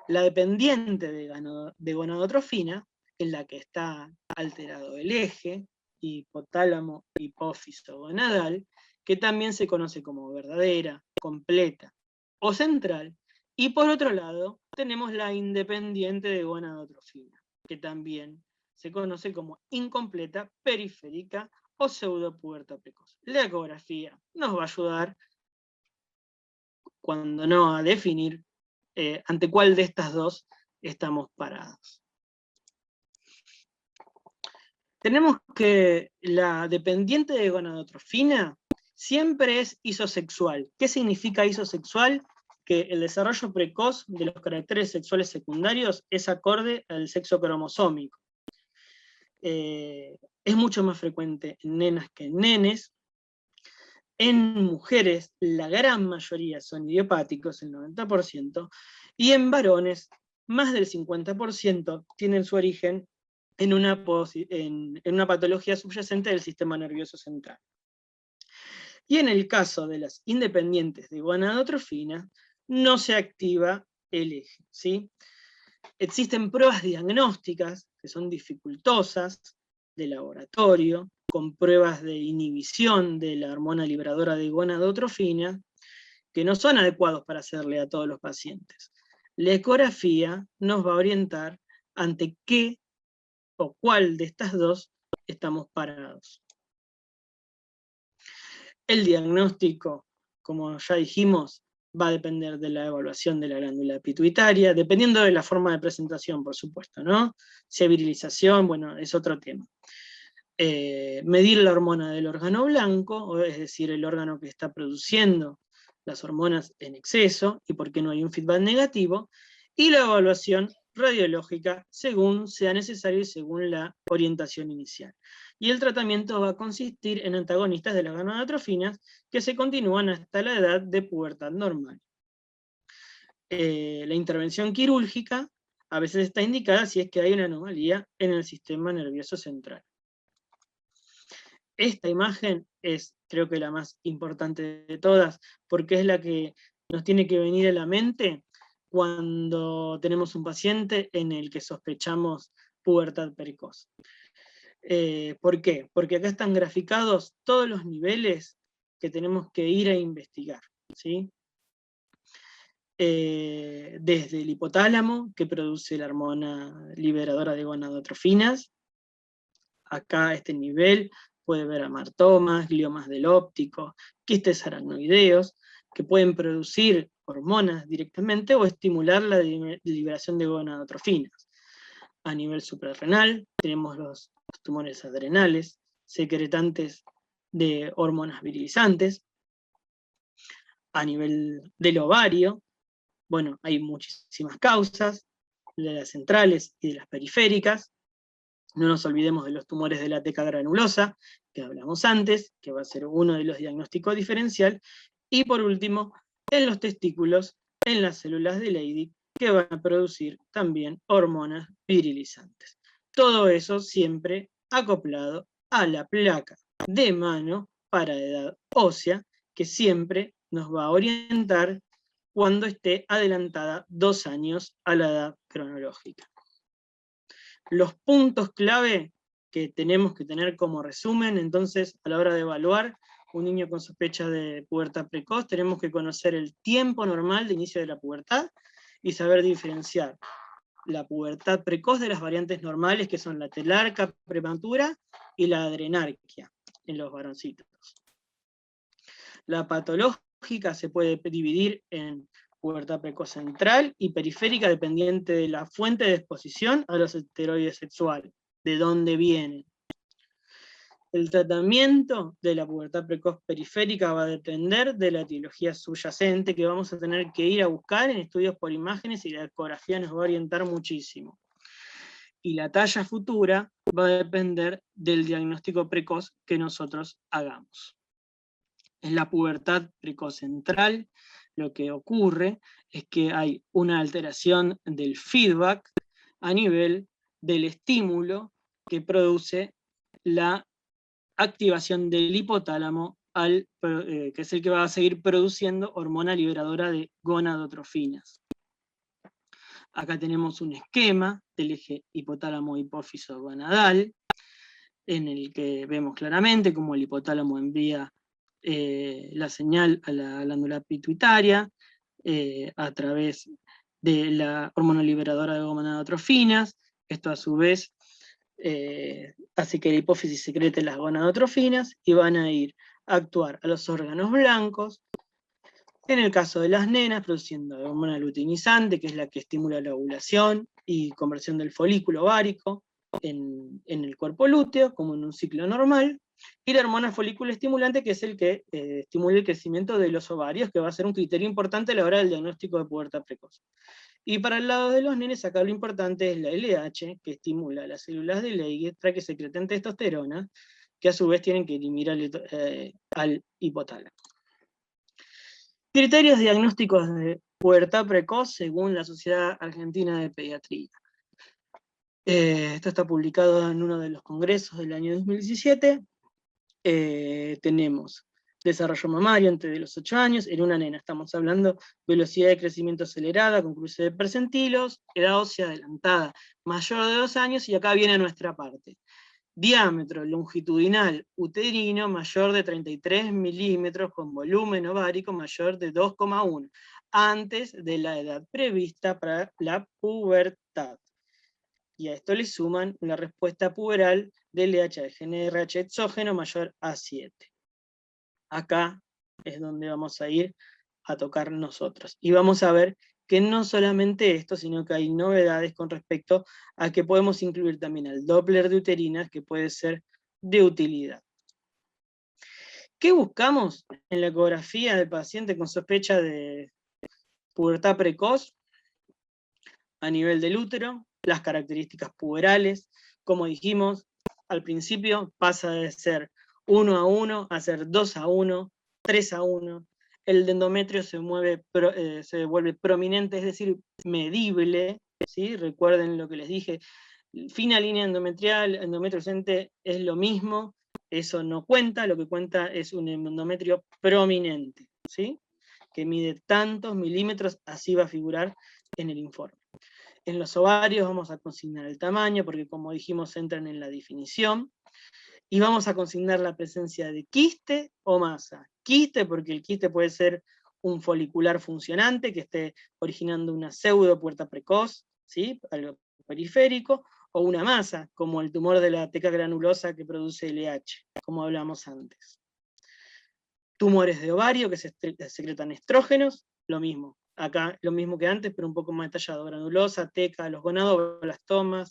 La dependiente de gonadotrofina, en la que está alterado el eje, hipotálamo, hipófiso gonadal, que también se conoce como verdadera, completa o central. Y por otro lado, tenemos la independiente de gonadotrofina, que también se conoce como incompleta, periférica o pseudopubertad precoz. La ecografía nos va a ayudar, cuando no a definir, ante cuál de estas dos estamos parados. Tenemos que la dependiente de gonadotrofina siempre es isosexual. ¿Qué significa isosexual? Que el desarrollo precoz de los caracteres sexuales secundarios es acorde al sexo cromosómico. Es mucho más frecuente en nenas que en nenes. En mujeres, la gran mayoría son idiopáticos, el 90%, y en varones, más del 50% tienen su origen en una patología subyacente del sistema nervioso central. Y en el caso de las independientes de gonadotrofina, no se activa el eje, ¿sí? Existen pruebas diagnósticas que son dificultosas de laboratorio, con pruebas de inhibición de la hormona liberadora de gonadotrofina, que no son adecuados para hacerle a todos los pacientes. La ecografía nos va a orientar ante qué o cuál de estas dos estamos parados. El diagnóstico, como ya dijimos, va a depender de la evaluación de la glándula pituitaria, dependiendo de la forma de presentación, por supuesto, ¿no? Si hay virilización, bueno, es otro tema. Medir la hormona del órgano blanco, es decir, el órgano que está produciendo las hormonas en exceso, y por qué no hay un feedback negativo, y la evaluación radiológica según sea necesario y según la orientación inicial. Y el tratamiento va a consistir en antagonistas de las gonadotrofinas que se continúan hasta la edad de pubertad normal. La intervención quirúrgica a veces está indicada si es que hay una anomalía en el sistema nervioso central. Esta imagen es, creo que la más importante de todas, porque es la que nos tiene que venir a la mente cuando tenemos un paciente en el que sospechamos pubertad precoz. ¿Por qué? Porque acá están graficados todos los niveles que tenemos que ir a investigar, ¿sí? Desde el hipotálamo, que produce la hormona liberadora de gonadotrofinas. Acá este nivel puede ver amartomas, gliomas del óptico, quistes aracnoideos, que pueden producir hormonas directamente o estimular la liberación de gonadotrofinas. A nivel suprarrenal tenemos los tumores adrenales, secretantes de hormonas virilizantes. A nivel del ovario, bueno, hay muchísimas causas, de las centrales y de las periféricas. No nos olvidemos de los tumores de la teca granulosa, que hablamos antes, que va a ser uno de los diagnósticos diferencial. Y por último, en los testículos, en las células de Leydig, que van a producir también hormonas virilizantes. Todo eso siempre acoplado a la placa de mano para edad ósea, que siempre nos va a orientar cuando esté adelantada 2 años a la edad cronológica. Los puntos clave que tenemos que tener como resumen, entonces, a la hora de evaluar un niño con sospecha de pubertad precoz, tenemos que conocer el tiempo normal de inicio de la pubertad y saber diferenciar la pubertad precoz de las variantes normales, que son la telarca prematura y la adrenarquia en los varoncitos. La patológica se puede dividir en pubertad precoz central y periférica, dependiente de la fuente de exposición a los esteroides sexuales, de dónde vienen. El tratamiento de la pubertad precoz periférica va a depender de la etiología subyacente, que vamos a tener que ir a buscar en estudios por imágenes, y la ecografía nos va a orientar muchísimo. Y la talla futura va a depender del diagnóstico precoz que nosotros hagamos. En la pubertad precoz central, lo que ocurre es que hay una alteración del feedback a nivel del estímulo que produce la activación del hipotálamo, que es el que va a seguir produciendo hormona liberadora de gonadotrofinas. Acá tenemos un esquema del eje hipotálamo-hipófiso gonadal, en el que vemos claramente cómo el hipotálamo envía la señal a la glándula pituitaria a través de la hormona liberadora de gonadotrofinas. Esto a su vez hace que la hipófisis secrete las gonadotrofinas y van a ir a actuar a los órganos blancos, en el caso de las nenas, produciendo hormona luteinizante, que es la que estimula la ovulación y conversión del folículo ovárico en el cuerpo lúteo, como en un ciclo normal, y la hormona folículo estimulante, que es el que estimula el crecimiento de los ovarios, que va a ser un criterio importante a la hora del diagnóstico de pubertad precoz. Y para el lado de los nenes, acá lo importante es la LH, que estimula las células de Leydig para que secreten testosterona, que a su vez tienen que inhibir al hipotálamo. Criterios diagnósticos de pubertad precoz según la Sociedad Argentina de Pediatría. Esto está publicado en uno de los congresos del año 2017. Tenemos Desarrollo mamario antes de los 8 años, en una nena estamos hablando velocidad de crecimiento acelerada con cruce de percentilos, edad ósea adelantada mayor de 2 años, y acá viene nuestra parte. Diámetro longitudinal uterino mayor de 33 milímetros con volumen ovárico mayor de 2,1, antes de la edad prevista para la pubertad. Y a esto le suman la respuesta puberal del LH de GnRH exógeno mayor a 7. Acá es donde vamos a ir a tocar nosotros. Y vamos a ver que no solamente esto, sino que hay novedades con respecto a que podemos incluir también al Doppler de uterinas, que puede ser de utilidad. ¿Qué buscamos en la ecografía del paciente con sospecha de pubertad precoz? A nivel del útero, las características puberales, como dijimos al principio, pasa de ser 1:1 a ser 2:1, 3:1. El endometrio se vuelve prominente, es decir, medible, ¿sí? Recuerden lo que les dije, fina línea endometrial, endometrio ausente es lo mismo, eso no cuenta, lo que cuenta es un endometrio prominente, ¿sí? Que mide tantos milímetros, así va a figurar en el informe. En los ovarios vamos a consignar el tamaño, porque como dijimos entran en la definición, y vamos a consignar la presencia de quiste o masa. Quiste, porque el quiste puede ser un folicular funcionante que esté originando una pseudo puerta precoz, ¿sí? Algo periférico, o una masa, como el tumor de la teca granulosa que produce LH, como hablamos antes. Tumores de ovario que se secretan estrógenos, lo mismo. Acá lo mismo que antes, pero un poco más detallado. Granulosa, teca, los gonadoblastomas,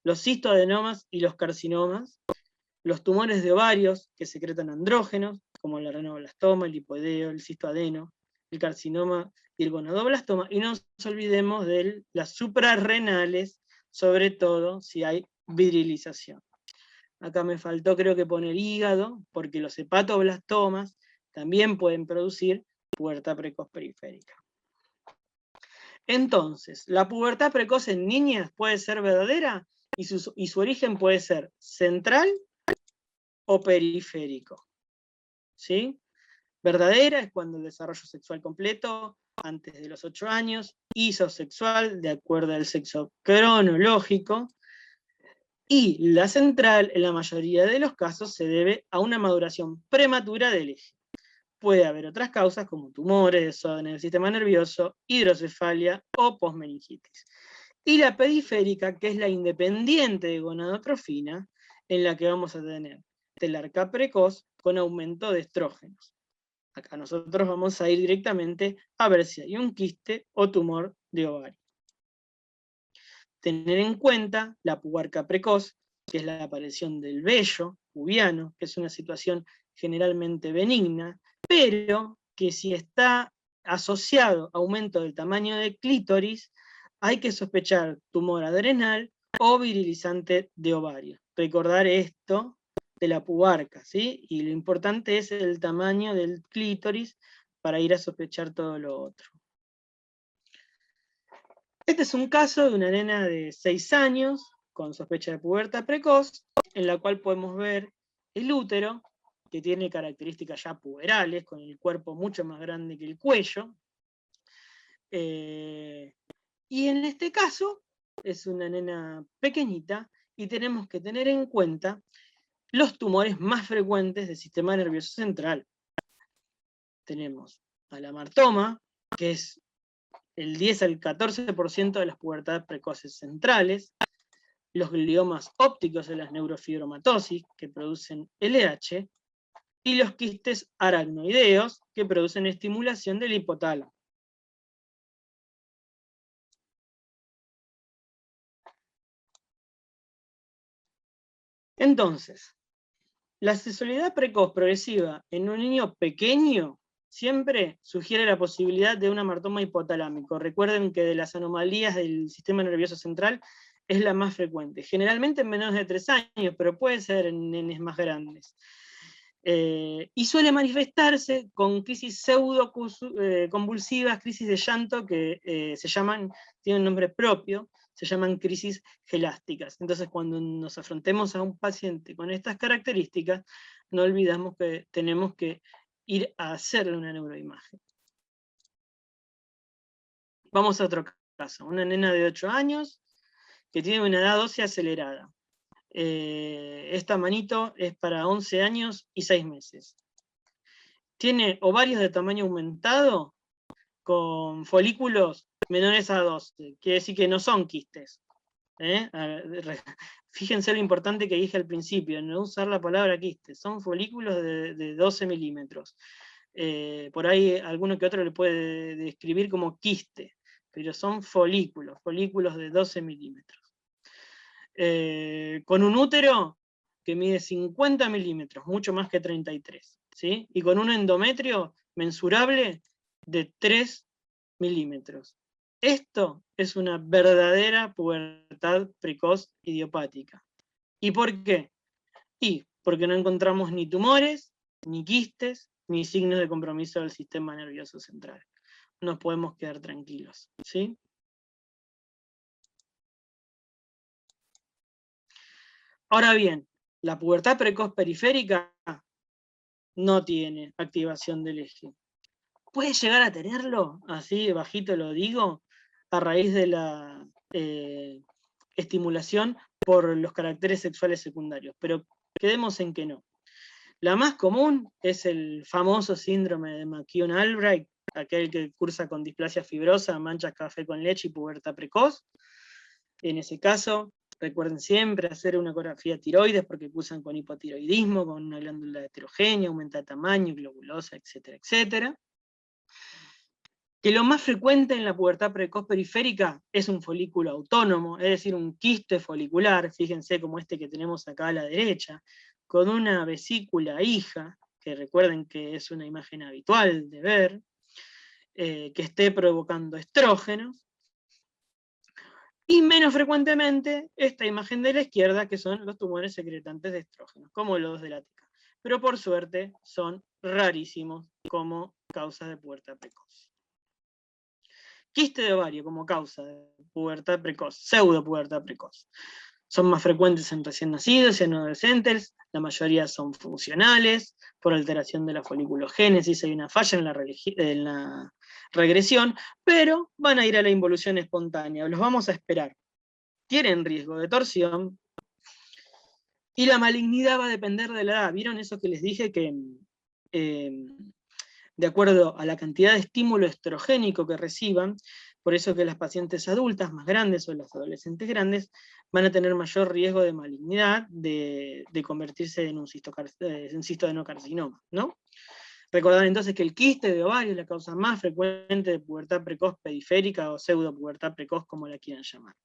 los cistoadenomas y los carcinomas. Los tumores de ovarios que secretan andrógenos, como el renoblastoma, el hipoideo, el cistoadeno, el carcinoma y el gonadoblastoma. Y no nos olvidemos de las suprarrenales, sobre todo si hay virilización. Acá me faltó creo que poner hígado, porque los hepatoblastomas también pueden producir pubertad precoz periférica. Entonces, la pubertad precoz en niñas puede ser verdadera y su origen puede ser central o periférico. ¿Sí? Verdadera es cuando el desarrollo sexual completo, antes de los 8 años, isosexual, de acuerdo al sexo cronológico, y la central, en la mayoría de los casos, se debe a una maduración prematura del eje. Puede haber otras causas como tumores, desorden del sistema nervioso, hidrocefalia o posmeningitis. Y la periférica, que es la independiente de gonadotrofina, en la que vamos a tener telarca precoz con aumento de estrógenos. Acá nosotros vamos a ir directamente a ver si hay un quiste o tumor de ovario. Tener en cuenta la pubarca precoz, que es la aparición del vello pubiano, que es una situación generalmente benigna, pero que si está asociado a aumento del tamaño del clítoris, hay que sospechar tumor adrenal o virilizante de ovario. Recordar esto de la pubarca, ¿sí? Y lo importante es el tamaño del clítoris para ir a sospechar todo lo otro. Este es un caso de una nena de 6 años, con sospecha de pubertad precoz, en la cual podemos ver el útero, que tiene características ya puberales, con el cuerpo mucho más grande que el cuello. Y en este caso, es una nena pequeñita, y tenemos que tener en cuenta los tumores más frecuentes del sistema nervioso central. Tenemos al amartoma, que es el 10 al 14% de las pubertades precoces centrales, los gliomas ópticos de las neurofibromatosis, que producen LH, y los quistes aracnoideos, que producen estimulación del hipotálamo. Entonces, la sexualidad precoz progresiva en un niño pequeño siempre sugiere la posibilidad de un amartoma hipotalámico. Recuerden que de las anomalías del sistema nervioso central es la más frecuente. Generalmente en menores de 3 años, pero puede ser en nenes más grandes. Y suele manifestarse con crisis pseudo-convulsivas, crisis de llanto que tienen un nombre propio, se llaman crisis gelásticas. Entonces, cuando nos afrontemos a un paciente con estas características, no olvidamos que tenemos que ir a hacerle una neuroimagen. Vamos a otro caso, una nena de 8 años que tiene una edad ósea acelerada. Esta manito es para 11 años y 6 meses. Tiene ovarios de tamaño aumentado con folículos menores a 12, quiere decir que no son quistes. Fíjense lo importante que dije al principio, no usar la palabra quiste, son folículos de 12 milímetros. Por ahí alguno que otro le puede describir como quiste, pero son folículos de 12 milímetros. Con un útero que mide 50 milímetros, mucho más que 33, ¿sí? Y con un endometrio mensurable de 3 milímetros. Esto es una verdadera pubertad precoz idiopática. ¿Y por qué? Y porque no encontramos ni tumores, ni quistes, ni signos de compromiso del sistema nervioso central. Nos podemos quedar tranquilos, ¿sí? Ahora bien, la pubertad precoz periférica no tiene activación del eje. Puede llegar a tenerlo, así bajito lo digo, a raíz de la estimulación por los caracteres sexuales secundarios, pero quedemos en que no. La más común es el famoso síndrome de McKeown-Albright, aquel que cursa con displasia fibrosa, manchas café con leche y pubertad precoz. En ese caso, recuerden siempre hacer una ecografía tiroides porque cursan con hipotiroidismo, con una glándula heterogénea, aumenta de tamaño, globulosa, etcétera, etcétera. Que lo más frecuente en la pubertad precoz periférica es un folículo autónomo, es decir, un quiste folicular, fíjense como este que tenemos acá a la derecha, con una vesícula hija, que recuerden que es una imagen habitual de ver, que esté provocando estrógenos, y menos frecuentemente esta imagen de la izquierda, que son los tumores secretantes de estrógenos, como los de la teca. Pero por suerte son rarísimos como causas de pubertad precoz. Quiste de ovario como causa de pubertad precoz, pseudo pubertad precoz. Son más frecuentes en recién nacidos y en adolescentes, la mayoría son funcionales, por alteración de la foliculogénesis, hay una falla en la regresión, pero van a ir a la involución espontánea, los vamos a esperar. Tienen riesgo de torsión, y la malignidad va a depender de la edad. ¿Vieron eso que les dije que de acuerdo a la cantidad de estímulo estrogénico que reciban, por eso que las pacientes adultas más grandes o las adolescentes grandes van a tener mayor riesgo de malignidad, de convertirse en un cistodenocarcinoma, ¿no? Recordar entonces que el quiste de ovario es la causa más frecuente de pubertad precoz periférica o pseudo pubertad precoz, como la quieran llamar.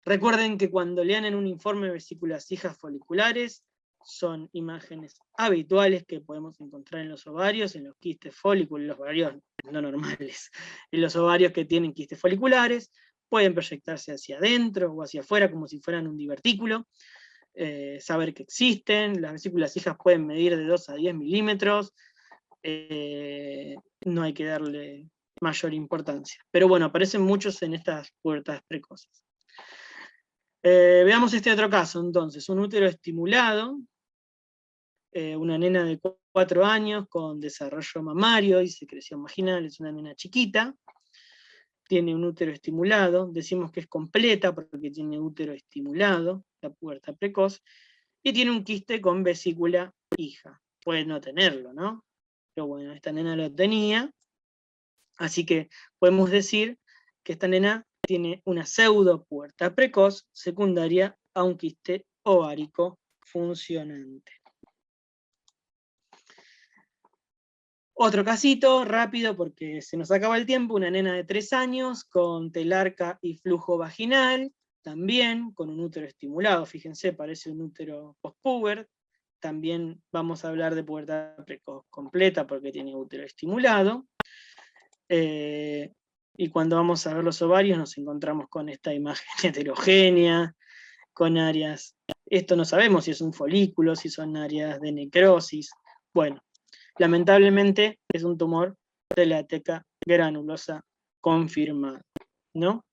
Recuerden que cuando lean en un informe de vesículas hijas foliculares, son imágenes habituales que podemos encontrar en los ovarios, en los quistes folículos, los ovarios no normales, en los ovarios que tienen quistes foliculares, pueden proyectarse hacia adentro o hacia afuera como si fueran un divertículo, saber que existen, las vesículas hijas pueden medir de 2 a 10 milímetros, no hay que darle mayor importancia. Pero bueno, aparecen muchos en estas pubertades precoces. Veamos este otro caso, entonces, un útero estimulado, una nena de 4 años con desarrollo mamario y secreción vaginal, es una nena chiquita, tiene un útero estimulado, decimos que es completa porque tiene útero estimulado, la pubertad precoz, y tiene un quiste con vesícula hija. Puede no tenerlo, ¿no? Pero bueno, esta nena lo tenía, así que podemos decir que esta nena tiene una pseudo pubertad precoz secundaria a un quiste ovárico funcionante. Otro casito, rápido porque se nos acaba el tiempo, una nena de 3 años con telarca y flujo vaginal, también con un útero estimulado, fíjense, parece un útero postpuber, también vamos a hablar de pubertad precoz completa porque tiene útero estimulado. Y cuando vamos a ver los ovarios nos encontramos con esta imagen heterogénea, con áreas, esto no sabemos si es un folículo, si son áreas de necrosis, bueno, lamentablemente es un tumor de la teca granulosa confirmado, ¿no?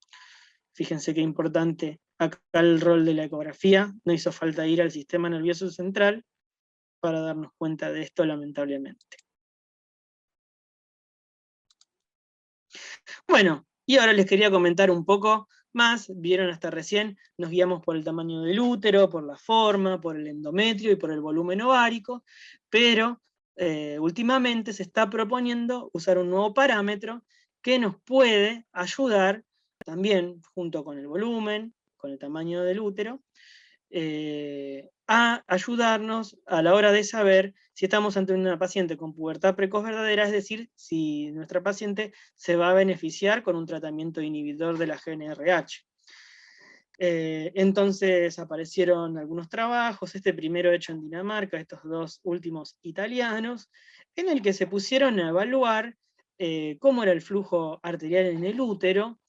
Fíjense qué importante acá el rol de la ecografía, no hizo falta ir al sistema nervioso central para darnos cuenta de esto, lamentablemente. Bueno, y ahora les quería comentar un poco más. Vieron hasta recién, nos guiamos por el tamaño del útero, por la forma, por el endometrio y por el volumen ovárico, pero últimamente se está proponiendo usar un nuevo parámetro que nos puede ayudar también, junto con el volumen, con el tamaño del útero, a ayudarnos a la hora de saber si estamos ante una paciente con pubertad precoz verdadera, es decir, si nuestra paciente se va a beneficiar con un tratamiento inhibidor de la GnRH. Entonces aparecieron algunos trabajos, este primero hecho en Dinamarca, estos dos últimos italianos, en el que se pusieron a evaluar cómo era el flujo arterial en el útero,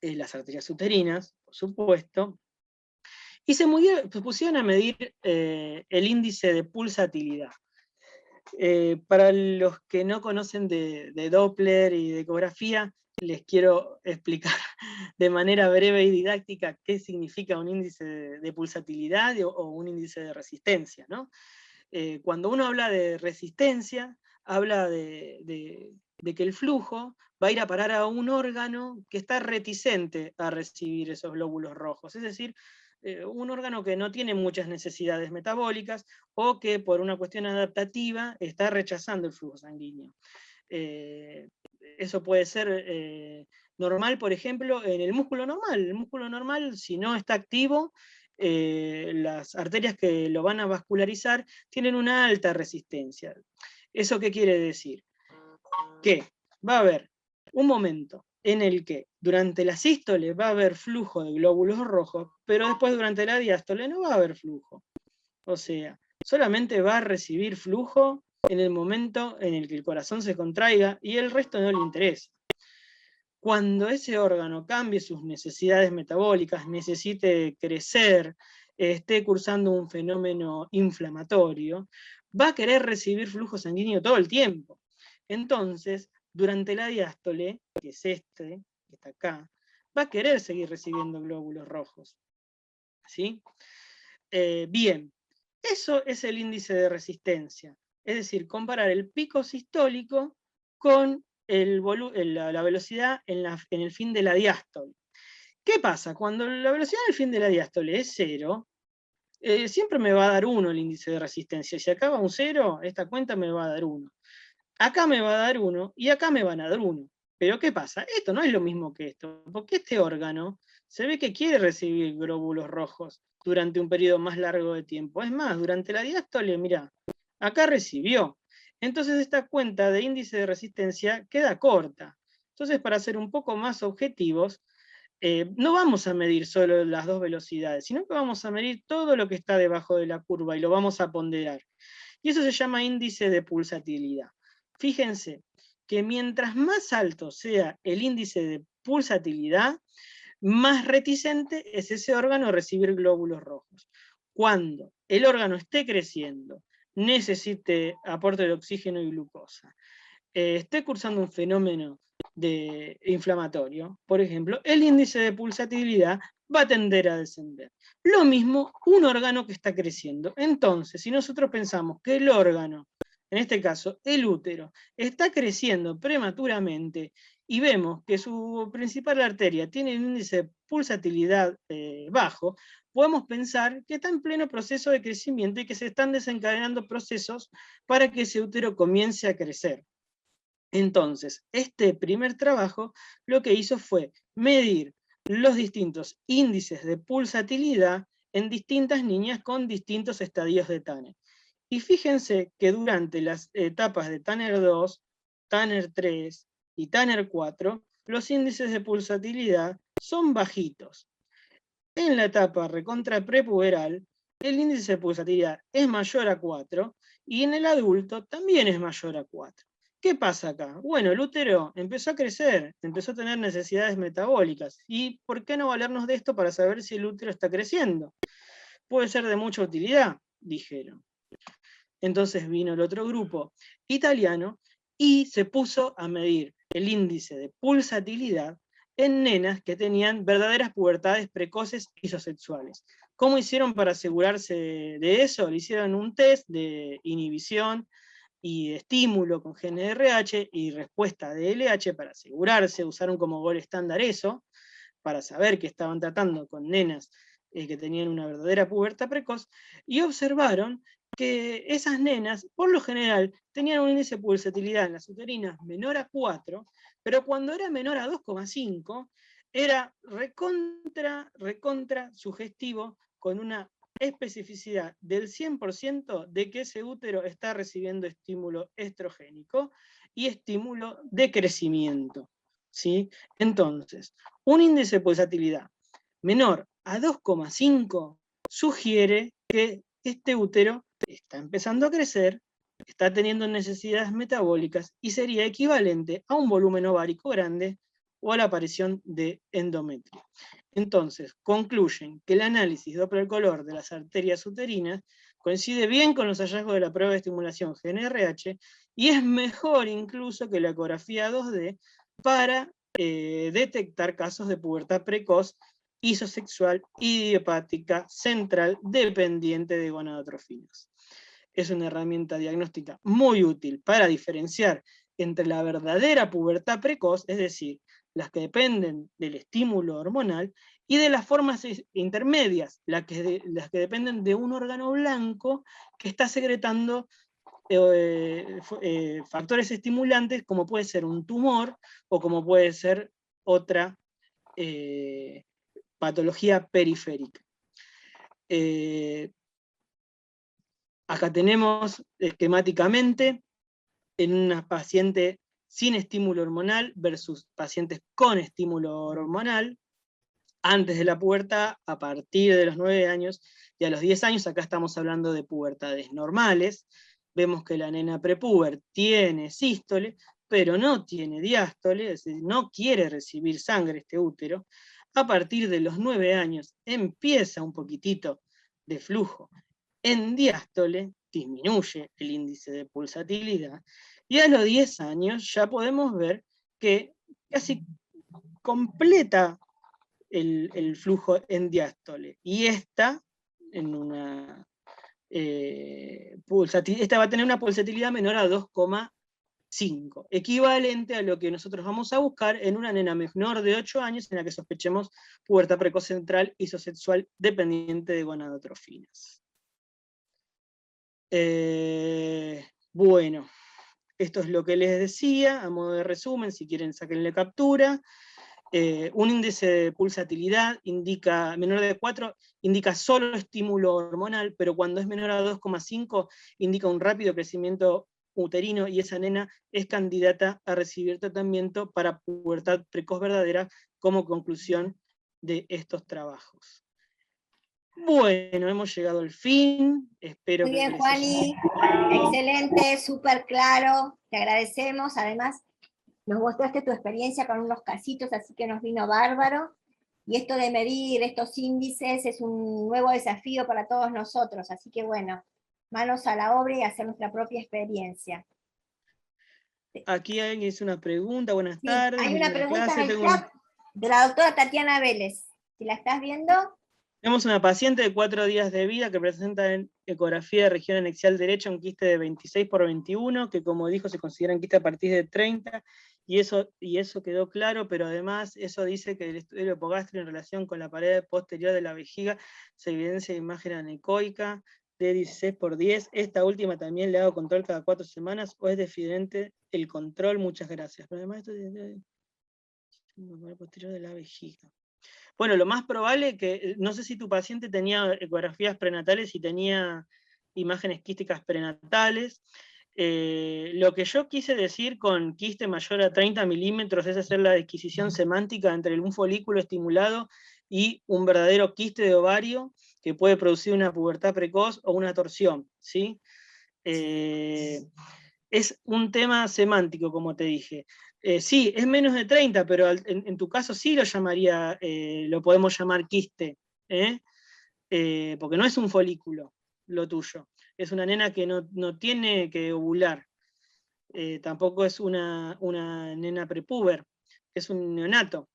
las arterias uterinas, por supuesto, y se pusieron a medir el índice de pulsatilidad. Para los que no conocen de Doppler y de ecografía, les quiero explicar de manera breve y didáctica qué significa un índice de pulsatilidad o un índice de resistencia, ¿no? Cuando uno habla de resistencia, habla de que el flujo va a ir a parar a un órgano que está reticente a recibir esos glóbulos rojos, es decir, un órgano que no tiene muchas necesidades metabólicas o que por una cuestión adaptativa está rechazando el flujo sanguíneo. Eso puede ser normal, por ejemplo, en el músculo normal. El músculo normal, si no está activo, las arterias que lo van a vascularizar tienen una alta resistencia. ¿Eso qué quiere decir? Que va a haber un momento en el que durante la sístole va a haber flujo de glóbulos rojos, pero después durante la diástole no va a haber flujo. O sea, solamente va a recibir flujo en el momento en el que el corazón se contraiga y el resto no le interesa. Cuando ese órgano cambie sus necesidades metabólicas, necesite crecer, esté cursando un fenómeno inflamatorio, va a querer recibir flujo sanguíneo todo el tiempo. Entonces, durante la diástole, que es este, que está acá, va a querer seguir recibiendo glóbulos rojos. ¿Sí? Bien, eso es el índice de resistencia. Es decir, comparar el pico sistólico con la velocidad en el fin de la diástole. ¿Qué pasa? Cuando la velocidad en el fin de la diástole es 0, siempre me va a dar 1 el índice de resistencia. Si acá va un 0, esta cuenta me va a dar 1. Acá me va a dar 1 y acá me van a dar 1. Pero ¿qué pasa? Esto no es lo mismo que esto, porque este órgano se ve que quiere recibir glóbulos rojos durante un periodo más largo de tiempo. Es más, durante la diástole, mirá, acá recibió. Entonces esta cuenta de índice de resistencia queda corta. Entonces, para ser un poco más objetivos, no vamos a medir solo las dos velocidades, sino que vamos a medir todo lo que está debajo de la curva y lo vamos a ponderar. Y eso se llama índice de pulsatilidad. Fíjense que mientras más alto sea el índice de pulsatilidad, más reticente es ese órgano a recibir glóbulos rojos. Cuando el órgano esté creciendo, necesite aporte de oxígeno y glucosa, esté cursando un fenómeno inflamatorio, por ejemplo, el índice de pulsatilidad va a tender a descender. Lo mismo un órgano que está creciendo. Entonces, si nosotros pensamos que el órgano, en este caso el útero, está creciendo prematuramente y vemos que su principal arteria tiene un índice de pulsatilidad bajo, podemos pensar que está en pleno proceso de crecimiento y que se están desencadenando procesos para que ese útero comience a crecer. Entonces, este primer trabajo lo que hizo fue medir los distintos índices de pulsatilidad en distintas niñas con distintos estadios de Tanner. Y fíjense que durante las etapas de Tanner 2, Tanner 3 y Tanner 4, los índices de pulsatilidad son bajitos. En la etapa recontra prepuberal, el índice de pulsatilidad es mayor a 4 y en el adulto también es mayor a 4. ¿Qué pasa acá? Bueno, el útero empezó a crecer, empezó a tener necesidades metabólicas. ¿Y por qué no valernos de esto para saber si el útero está creciendo? Puede ser de mucha utilidad, dijeron. Entonces vino el otro grupo italiano y se puso a medir el índice de pulsatilidad en nenas que tenían verdaderas pubertades precoces isosexuales. ¿Cómo hicieron para asegurarse de eso? Le hicieron un test de inhibición y de estímulo con GnRH y respuesta de LH para asegurarse, usaron como gol estándar eso, para saber que estaban tratando con nenas que tenían una verdadera pubertad precoz, y observaron que esas nenas, por lo general, tenían un índice de pulsatilidad en las uterinas menor a 4, pero cuando era menor a 2,5, era recontra sugestivo, con una especificidad del 100% de que ese útero está recibiendo estímulo estrogénico y estímulo de crecimiento, ¿sí? Entonces, un índice de pulsatilidad menor a 2,5 sugiere que este útero está empezando a crecer, está teniendo necesidades metabólicas y sería equivalente a un volumen ovárico grande o a la aparición de endometrio. Entonces, concluyen que el análisis Doppler color de las arterias uterinas coincide bien con los hallazgos de la prueba de estimulación GnRH y es mejor incluso que la ecografía 2D para detectar casos de pubertad precoz, isosexual, idiopática, central, dependiente de gonadotrofinas. Es una herramienta diagnóstica muy útil para diferenciar entre la verdadera pubertad precoz, es decir, las que dependen del estímulo hormonal, y de las formas intermedias, las que dependen de un órgano blanco que está secretando factores estimulantes, como puede ser un tumor o como puede ser otra patología periférica. Acá tenemos esquemáticamente en una paciente sin estímulo hormonal versus pacientes con estímulo hormonal, antes de la pubertad, a partir de los 9 años, y a los 10 años, acá estamos hablando de pubertades normales. Vemos que la nena prepuber tiene sístole, pero no tiene diástole, es decir, no quiere recibir sangre este útero. A partir de los 9 años empieza un poquitito de flujo en diástole, disminuye el índice de pulsatilidad, y a los 10 años ya podemos ver que casi completa el flujo en diástole, y esta en una esta va a tener una pulsatilidad menor a 2,5, equivalente a lo que nosotros vamos a buscar en una nena menor de 8 años en la que sospechemos pubertad precoz central isosexual dependiente de gonadotrofinas. Bueno, esto es lo que les decía, a modo de resumen, si quieren saquenle captura. Un índice de pulsatilidad indica, menor de 4, indica solo estímulo hormonal, pero cuando es menor a 2,5 indica un rápido crecimiento uterino, y esa nena es candidata a recibir tratamiento para pubertad precoz verdadera, como conclusión de estos trabajos. Bueno, hemos llegado al fin. Espero muy bien, que Juani, excelente, súper claro, te agradecemos. Además, nos mostraste tu experiencia con unos casitos, así que nos vino bárbaro. Y esto de medir estos índices es un nuevo desafío para todos nosotros, así que bueno, manos a la obra y hacer nuestra propia experiencia. Aquí alguien hizo una pregunta, buenas Sí, tardes. hay una pregunta en el chat de la doctora Tatiana Vélez. Si la estás viendo. Tenemos una paciente de 4 días de vida que presenta en ecografía de región anexial derecha un quiste de 26 por 21, que como dijo se considera un quiste a partir de 30, y eso quedó claro, pero además eso dice que el estudio hipogástrico en relación con la pared posterior de la vejiga se evidencia imagen anecoica de 16 por 10. Esta última también le hago control cada 4 semanas, o es diferente el control. Muchas gracias. Pero además esto es la pared posterior de la vejiga. Bueno, lo más probable que, no sé si tu paciente tenía ecografías prenatales y tenía imágenes quísticas prenatales. Lo que yo quise decir con quiste mayor a 30 milímetros es hacer la disquisición semántica entre un folículo estimulado y un verdadero quiste de ovario que puede producir una pubertad precoz o una torsión, ¿sí? Es un tema semántico, como te dije. Sí, es menos de 30, pero en tu caso sí lo llamaría, lo podemos llamar quiste, porque no es un folículo lo tuyo. Es una nena que no tiene que ovular. Tampoco es una nena prepuber, es un neonato.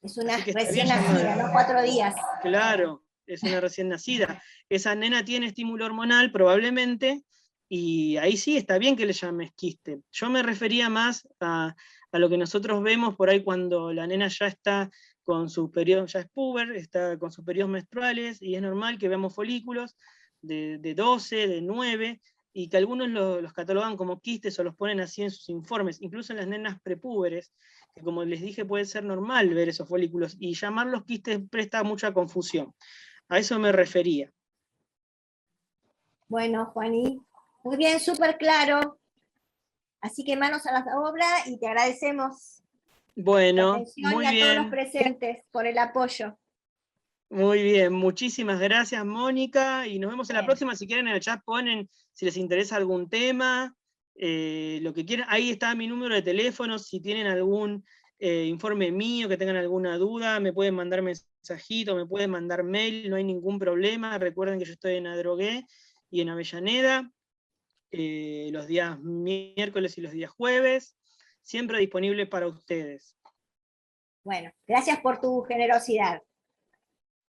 Es una Así que recién nacida, ¿no? 4 días. Claro, es una recién nacida. Esa nena tiene estímulo hormonal probablemente, y ahí sí está bien que le llames quiste. Yo me refería más a lo que nosotros vemos por ahí cuando la nena ya está con su periodo, ya es puber, está con sus periodos menstruales, y es normal que veamos folículos de 12, de 9, y que algunos los catalogan como quistes o los ponen así en sus informes, incluso en las nenas prepúberes, que como les dije puede ser normal ver esos folículos, y llamarlos quistes presta mucha confusión. A eso me refería. Bueno, Juaní, muy bien, súper claro. Así que manos a la obra y te agradecemos la Bueno, atención y muy a todos los bien. presentes por el apoyo. Muy bien, muchísimas gracias, Mónica, y nos vemos en la Bueno, próxima. Si quieren en el chat ponen si les interesa algún tema, lo que quieran. Ahí está mi número de teléfono, si tienen algún informe mío, que tengan alguna duda, me pueden mandar mensajito, me pueden mandar mail, no hay ningún problema. Recuerden que yo estoy en Adrogué y en Avellaneda, los días miércoles y los días jueves, siempre disponible para ustedes. bueno, gracias por tu generosidad.